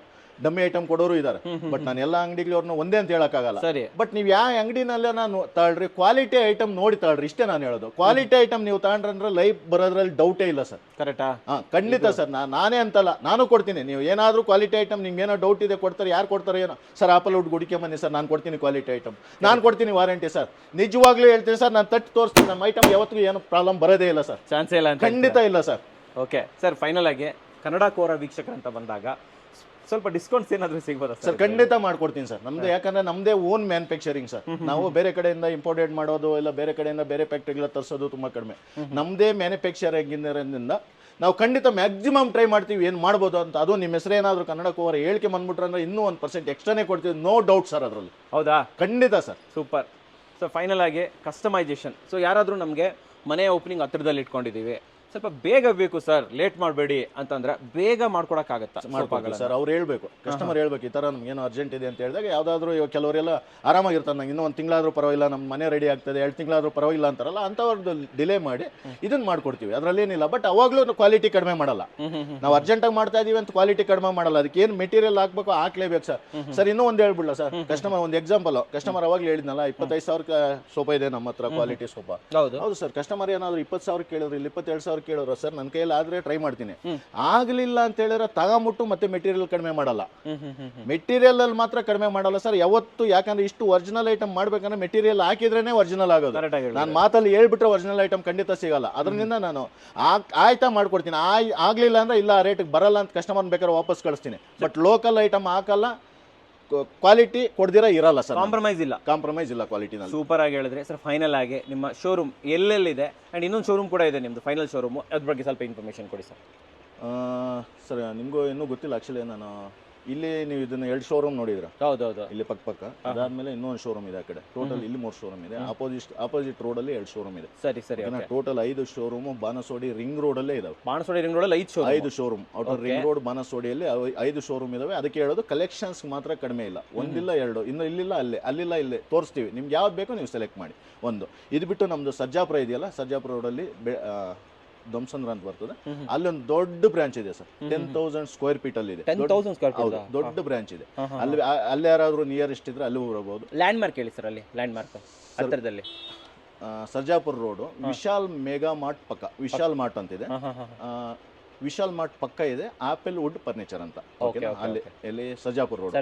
ಡಮ್ಮಿ ಐಟಮ್ ಕೊಡೋರು ಇದ್ದಾರೆ. ಬಟ್ ನಾನು ಎಲ್ಲ ಅಂಗಡಿಗಳವ್ರನ್ನ ಒಂದೇ ಅಂತ ಹೇಳಕ್ಕಾಗಲ್ಲ. ಬಟ್ ನೀವು ಯಾವ ಅಂಗಡಿನಲ್ಲೇ ನಾನು ತಗೊಳ್ರಿ, ಕ್ವಾಲಿಟಿ ಐಟಮ್ ನೋಡಿ ತಗೊಳ್ರಿ, ಇಷ್ಟೇ ನಾನು ಹೇಳೋದು. ಕ್ವಾಲಿಟಿ ಐಟಮ್ ನೀವು ತಗೊಂಡ್ರೆ ಲೈಫ್ ಬರೋದ್ರಲ್ಲಿ ಡೌಟೇ ಇಲ್ಲ ಸರ್. ಕರೆಕ್ಟಾ? ಖಂಡಿತ ಸರ್. ನಾನೇ ಅಂತಲ್ಲ, ನಾನು ಕೊಡ್ತೀನಿ. ನೀವು ಏನಾದರೂ ಕ್ವಾಲಿಟಿ ಐಟಮ್ ನಿಮ್ಗೆ ಏನೋ ಡೌಟ್ ಇದೆ ಕೊಡ್ತಾರೆ, ಯಾರು ಕೊಡ್ತಾರೆ ಏನೋ ಸರ್, ಆಪಲ್ ವುಡ್ ಗುಡಿಕೆ ಬನ್ನಿ ಸರ್, ನಾನು ಕೊಡ್ತೀನಿ ಕ್ವಾಲಿಟಿ ಐಟಮ್, ನಾನು ಕೊಡ್ತೀನಿ ವಾರಂಟಿ ಸರ್. ನಿಜವಾಗ್ಲೂ ಹೇಳ್ತೀನಿ ಸರ್, ನಾನು ತಟ್ಟು ತೋರಿಸ್ತೀನಿ, ನಮ್ಮ ಐಟಮ್ ಯಾವತ್ತಿಗೂ ಏನು ಪ್ರಾಬ್ಲಮ್ ಬರೋದೇ ಇಲ್ಲ ಸರ್, ಚಾನ್ಸೇ ಇಲ್ಲ, ಖಂಡಿತ ಇಲ್ಲ ಸರ್. ಓಕೆ ಸರ್, ಫೈನಲ್ ಆಗಿ ಕನ್ನಡ ಕೋರ ವೀಕ್ಷಕರಂತ ಬಂದಾಗ ಸ್ವಲ್ಪ ಡಿಸ್ಕೌಂಟ್ಸ್ ಏನಾದರೂ ಸಿಗ್ಬೋದಾ ಸರ್? ಖಂಡಿತ ಮಾಡ್ಕೊಡ್ತೀನಿ ಸರ್. ನಮ್ದು ಯಾಕಂದ್ರೆ ನಮ್ದೇ ಓನ್ ಮ್ಯಾನುಫ್ಯಾಕ್ಚರಿಂಗ್ ಸರ್. ನಾವು ಬೇರೆ ಕಡೆಯಿಂದ ಇಂಪೋರ್ಟೆಡ್ ಮಾಡೋದು ಇಲ್ಲ ಬೇರೆ ಕಡೆಯಿಂದ ಬೇರೆ ಫ್ಯಾಕ್ಟ್ರಿಗಳ ತರಿಸೋದು ತುಂಬಾ ಕಡಿಮೆ. ನಮ್ದೇ ಮ್ಯಾನುಫ್ಯಾಕ್ಚರಿಂಗ್ ಇಂದ ನಾವು ಖಂಡಿತ ಮ್ಯಾಕ್ಸಿಮಮ್ ಟ್ರೈ ಮಾಡ್ತೀವಿ ಏನು ಮಾಡ್ಬೋದು ಅಂತ. ಅದು ನಿಮ್ಮ ಹೆಸರೇನಾದರೂ ಕನ್ನಡ ಕೋವರ್ ಹೇಳಿಕೆ ಬಂದ್ಬಿಟ್ರೆ ಅಂದ್ರೆ ಇನ್ನೂ 1% ಎಕ್ಸ್ಟ್ರಾನೇ ಕೊಡ್ತೀವಿ, ನೋ ಡೌಟ್ ಸರ್ ಅದರಲ್ಲಿ. ಹೌದಾ? ಖಂಡಿತ ಸರ್. ಸೂಪರ್. ಸೊ ಫೈನಲ್ ಆಗಿ ಕಸ್ಟಮೈಸೇಷನ್, ಸೊ ಯಾರಾದರೂ ನಮಗೆ ಮನೆ ಓಪನಿಂಗ್ ಹತ್ತಿರದಲ್ಲಿ ಇಟ್ಕೊಂಡಿದ್ದೀವಿ, ಸ್ವಲ್ಪ ಬೇಗ ಬೇಕು ಸರ್, ಲೇಟ್ ಮಾಡಬೇಡಿ ಅಂತಂದ್ರೆ ಬೇಗ ಮಾಡ್ಕೊಡಕ್ಕಾಗತ್ತಾ? ಸರ್ ಅವ್ರು ಹೇಳ್ಬೇಕು, ಕಸ್ಟಮರ್ ಹೇಳ್ಬೇಕು, ಈ ಥರ ನಮ್ಗೆ ಏನೋ ಅರ್ಜೆಂಟ್ ಇದೆ ಅಂತ ಹೇಳಿದಾಗ. ಯಾವುದಾದ್ರೂ ಇವಾಗ ಕೆಲವರೆಲ್ಲ ಆರಾಮಾಗಿರ್ತಾರೆ, ನಂಗೆ ಇನ್ನೂ 1 ತಿಂಗಳಾದ್ರೂ ಪರವಾಗಿಲ್ಲ, ನಮ್ಮ ಮನೆ ರೆಡಿ ಆಗ್ತದೆ, 2 ತಿಂಗಳಾದ್ರೂ ಪರವಾಗಿಲ್ಲ ಅಂತಾರಲ್ಲ, ಅಂಥವ್ರದ್ದು ಡಿಲೇ ಮಾಡಿ ಇದನ್ನ ಮಾಡ್ಕೊಡ್ತೀವಿ, ಅದರಲ್ಲೇನಿಲ್ಲ. ಬಟ್ ಅವಾಗಲೂ ಕ್ವಾಲಿಟಿ ಕಡಿಮೆ ಮಾಡಲ್ಲ. ನಾವು ಅರ್ಜೆಂಟಾಗಿ ಮಾಡ್ತಾ ಇದೀವಿ ಅಂತ ಕ್ವಾಲಿಟಿ ಕಡಿಮೆ ಮಾಡಲ್ಲ. ಅದಕ್ಕೆ ಏನು ಮೆಟೀರಿಯಲ್ ಹಾಕ್ಬೇಕು ಹಾಕ್ಲೇಬೇಕು ಸರ್. ಸರ್ ಇನ್ನೂ ಒಂದು ಹೇಳ್ಬಿಡಲ್ಲ ಸರ್, ಕಸ್ಟಮರ್ ಒಂದು ಎಕ್ಸಾಂಪಲ್, ಕಸ್ಟಮರ್ ಅವಾಗಲೇ ಹೇಳಿದ್ನಲ್ಲ 25,000 ಸೋಫಾ ಇದೆ ನಮ್ಮ ಹತ್ರ, ಕ್ವಾಲಿಟಿ ಸೋಫಾ. ಹೌದು ಸರ್. ಕಸ್ಟಮರ್ ಏನಾದ್ರು 20,000 ಕೇಳಿದ್ರು, ಇಲ್ಲಿ 22,000 ಕೇಳಿದ್ರು ಸರ್, ನನ್ನ ಕೈಯಲ್ಲಿ ಆದ್ರೆ ಟ್ರೈ ಮಾಡ್ತೀನಿ. ಆಗ್ಲಿಲ್ಲ ಅಂತ ಹೇಳಿದ್ರೆ ತಗೊಂಬಿಟ್ಟು ಮತ್ತೆ ಮೆಟೀರಿಯಲ್ ಕಡಿಮೆ ಮಾಡಲ್ಲ. ಮೆಟೀರಿಯಲ್ ಅಲ್ಲಿ ಮಾತ್ರ ಕಡಿಮೆ ಮಾಡಲ್ಲ ಸರ್ ಯಾವತ್ತು. ಯಾಕಂದ್ರೆ ಇಷ್ಟು ಒರಿಜಿನಲ್ ಐಟಮ್ ಮಾಡ್ಬೇಕಂದ್ರೆ ಮೆಟೀರಿಯಲ್ ಹಾಕಿದ್ರೇನೆ ಒರಿಜಿನಲ್ ಆಗೋದು. ನಾನು ಮಾತಲ್ಲಿ ಹೇಳ್ಬಿಟ್ರೆ ಒರಿಜಿನಲ್ ಐಟಮ್ ಖಂಡಿತ ಸಿಗಲ್ಲ. ಅದರಿಂದ ನಾನು ಆಯ್ತಾ ಮಾಡ್ಕೊಡ್ತೀನಿ. ಆಗ್ಲಿಲ್ಲ ಅಂದ್ರೆ ಇಲ್ಲ ರೇಟ್ಗೆ ಬರಲ್ಲ ಅಂತ ಕಸ್ಟಮರ್ ಬೇಕಾದ್ರೆ ವಾಪಸ್ ಕಳಿಸ್ತೀನಿ. ಬಟ್ ಲೋಕಲ್ ಐಟಮ್ ಹಾಕಲ್ಲ, ಕ್ವಾಲಿಟಿ ಕೊಡ್ದಿರ ಇರಲ್ಲ ಸರ್. ಕಾಂಪ್ರಮೈಸ್ ಇಲ್ಲ ಕ್ವಾಲಿಟಿನಲ್ಲಿ. ಸೂಪರ್ ಆಗಿ ಹೇಳಿದ್ರೆ ಸರ್. ಫೈನಲ್ ಆಗಿ ನಿಮ್ಮ ಶೋರೂಮ್ ಎಲ್ಲೆಲ್ಲಿದೆ ಅಂಡ್ ಇನ್ನೊಂದು ಶೋರೂಮ್ ಕೂಡ ಇದೆ ನಿಮ್ದು, ಫೈನಲ್ ಶೋರೂಮ್, ಅದ್ರ ಬಗ್ಗೆ ಸ್ವಲ್ಪ ಇನ್ಫಾರ್ಮೇಶನ್ ಕೊಡಿ ಸರ್. ಸರ್ ನಿಮಗೂ ಇನ್ನೂ ಗೊತ್ತಿಲ್ಲ ಆಕ್ಚುಲಿ. ನಾನು ಇಲ್ಲಿ ನೀವು ಇದನ್ನ 2 ಶೋರೂಮ್ ನೋಡಿದ್ರ? ಹೌದೌದು. ಇಲ್ಲಿ ಪಕ್ಕ ಅದಾದ್ಮೇಲೆ ಇನ್ನೊಂದು ಶೋರೂಮ್ ಇದೆ ಆ ಕಡೆ. ಟೋಟಲ್ ಇಲ್ಲಿ 3 ಶೋರೂಮ್ ಇದೆ. ಆಪೋಸಿಟ್ ರೋಡ್ ಅಲ್ಲಿ 2 ಶೋರೂಮ್ ಇದೆ. ಸರಿ. Total 5 showroom Banaswadi ring road ಅಲ್ಲೇ ಇದಾವೆ. ಬಾನಸವಾಡಿ ರಿಂಗ್ ರೋಡ್ ಅಲ್ಲಿ 5 ಶೋರೂಮ್. ಔಟರ್ ರಿಂಗ್ ರೋಡ್ ಬಾನಸವಾಡಿಯಲ್ಲಿ 5 ಶೋರೂಮ್ ಇದಾವೆ. ಅದಕ್ಕೆ ಹೇಳೋದು ಕಲೆಕ್ಷನ್ಸ್ ಮಾತ್ರ ಕಡಿಮೆ ಇಲ್ಲ, ಒಂದಿಲ್ಲ 2, ಇನ್ನು ಇಲ್ಲಿಲ್ಲ ಅಲ್ಲಿಲ್ಲ ಇಲ್ಲೇ ತೋರಿಸ್ತೀವಿ. ನಿಮ್ಗೆ ಯಾವ್ದು ಬೇಕೋ ನೀವು ಸೆಲೆಕ್ಟ್ ಮಾಡಿ. ಒಂದು ಇದು ಬಿಟ್ಟು ನಮ್ದು ಸರ್ಜಾಪುರ ಇದೆಯಲ್ಲ, ಸರ್ಜಾಪುರ ರೋಡಲ್ಲಿ ಧ್ವಂಸಂದ್ರ ಅಂತ ಬರ್ತದೆ, ಅಲ್ಲೊಂದು ದೊಡ್ಡ ಬ್ರಾಂಚ್ ಇದೆ ಸರ್. 10,000 ಸ್ಕ್ವೇರ್ ಫೀಟ್ ಅಲ್ಲಿ ಇದೆ. 10,000 ಸ್ಕ್ವೇರ್ ಫೀಟ್ ದೊಡ್ಡ ಬ್ರಾಂಚ್ ಇದೆ. ಅಲ್ಲಿ ಯಾರಾದ್ರೂ ನಿಯರೆಸ್ಟ್ ಇದ್ರೆ ಅಲ್ಲಿ ಬರಬಹುದು. ಲ್ಯಾಂಡ್ ಮಾರ್ಕ್ ಹೇಳಿ ಸರ್, ಅಲ್ಲಿ ಲ್ಯಾಂಡ್ ಮಾರ್ಕ್ ಹತ್ತಿರದಲ್ಲಿ Sarjapur road Vishal mega mart ಪಕ್ಕ, ವಿಶಾಲ್ ಮಾರ್ಟ್ ಅಂತಿದೆ. ವಿಶಾಲ್ ಮಾರ್ಟ್ ಪಕ್ಕ ಇದೆ ಆಪಲ್ ವುಡ್ ಫರ್ನಿಚರ್ ಅಂತ. ಅಲ್ಲಿ ಎಲ್ಲಿ ಸರ್ಜಾಪುರ ರೋಡ್.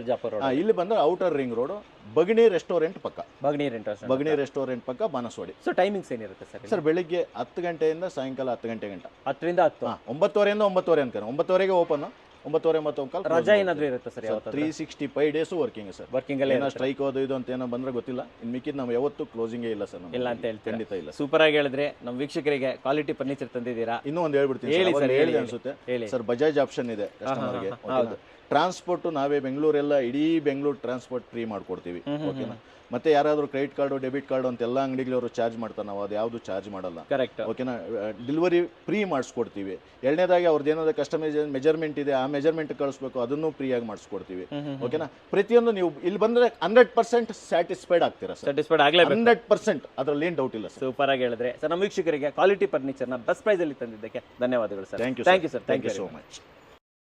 ಇಲ್ಲಿ ಬಂದ್ರೆ ಔಟರ್ ರಿಂಗ್ ರೋಡ್ ಬಗಣಿ ರೆಸ್ಟೋರೆಂಟ್ ಪಕ್ಕ. ಬಗಣಿ ರೆಸ್ಟೋರೆಂಟ್ ಪಕ್ಕ ಬಾನಸವಾಡಿ. ಸೊ ಟೈಮಿಂಗ್ಸ್ ಏನಿರುತ್ತೆ ಸರ್? ಸರ್ ಬೆಳಿಗ್ಗೆ 10 ಗಂಟೆಯಿಂದ ಸಾಯಂಕಾಲ 10 ಗಂಟೆ ಗಂಟ. 10 ರಿಂದ 10. 9:30 9:30 ಅನ್ಕೊಂಡು 9:30ಗೆ ಓಪನ್, 9:30 9:15 ರಜಾ ಏನಾದರೂ ಇರುತ್ತೆ sir? 365 days working sir. Working ಅಲ್ಲಿ ಏನೋ ಸ್ಟ್ರೈಕ್ ಅದು ಇದು ಅಂತ ಏನೋ ಬಂದ್ರೆ ಗೊತ್ತಿಲ್ಲ. ಇನ್ನು ಮಿಕ್ಕಿದ್ ನಾವು ಯಾವತ್ತೂ ಕ್ಲೋಸಿಂಗ್ ಇಲ್ಲ ಸರ್. ಇಲ್ಲ ಅಂತ ಹೇಳ್ತೀವಿ? ಖಂಡಿತ ಇಲ್ಲ. ಸೂಪರ್ ಆಗಿ ಹೇಳಿದ್ರೆ ನಮ್ಮ ವೀಕ್ಷಕರಿಗೆ ಕ್ವಾಲಿಟಿ ಫರ್ನಿಚರ್ ತಂದಿದ್ದೀರಾ. ಇನ್ನೂ ಒಂದು ಹೇಳ್ಬಿಡ್ತೀನಿ ಹೇಳಿ ಅನ್ಸುತ್ತೆ ಸರ್. ಬಜಾಜ್ ಆಪ್ಷನ್ ಇದೆ ಕಸ್ಟಮರ್ಗೆ. ಟ್ರಾನ್ಸ್ಪೋರ್ಟ್ ನಾವೇ ಬೆಂಗಳೂರೆಲ್ಲ ಇಡೀ ಬೆಂಗಳೂರು ಟ್ರಾನ್ಸ್ಪೋರ್ಟ್ ಫ್ರೀ ಮಾಡ್ಕೊಡ್ತೀವಿ. ಓಕೆನಾ? ಮತ್ತೆ ಯಾರಾದರೂ ಕ್ರೆಡಿಟ್ ಕಾರ್ಡು ಡೆಬಿಟ್ ಕಾರ್ಡು ಅಂತ ಎಲ್ಲ ಅಂಗಡಿಗಳವರು ಚಾರ್ಜ್ ಮಾಡ್ತಾರೆ, ನಾವು ಅದು ಯಾವುದು ಚಾರ್ಜ್ ಮಾಡಲ್ಲ. ಕರೆಕ್ಟ್. ಓಕೆನಾ, ಡೆಲಿವರಿ ಫ್ರೀ ಮಾಡಿಸ್ಕೊಡ್ತೀವಿ. ಎರಡನೇದಾಗಿ ಅವ್ರದ್ದು ಏನಾದ್ರು ಕಸ್ಟಮೈಸ್ ಮೆಜರ್ಮೆಂಟ್ ಇದೆ, ಆ ಮೆಜರ್ಮೆಂಟ್ ಕಳಿಸ್ಬೇಕು, ಅದನ್ನು ಫ್ರೀಯಾಗಿ ಮಾಡಿಸ್ಕೊಡ್ತೀವಿ. ಓಕೆನಾ, ಪ್ರತಿಯೊಂದು ನೀವು ಇಲ್ಲಿ ಬಂದರೆ 100% ಸ್ಯಾಟಿಸ್ಫೈಡ್ ಆಗ್ತೀರಾ ಸರ್. ಸ್ಯಾಟಿಸ್ಫೈಡ್ ಆಗಲೇಬೇಕು. 100% ಅದರಲ್ಲಿ ಏನು ಡೌಟ್ ಇಲ್ಲ ಸರ್. ಸೂಪರ್ ಆಗಿ ಹೇಳಿದ್ರೆ ಸರ್. ನಮ್ಮ ವೀಕ್ಷಕರಿಗೆ ಕ್ವಾಲಿಟಿ ಫರ್ನಿಚರ್ನ ಬೆಸ್ಟ್ ಪ್ರೈಸಲ್ಲಿ ತಂದಿದ್ದಕ್ಕೆ ಧನ್ಯವಾದಗಳು sir. Thank you thank you sir. Thank you so much.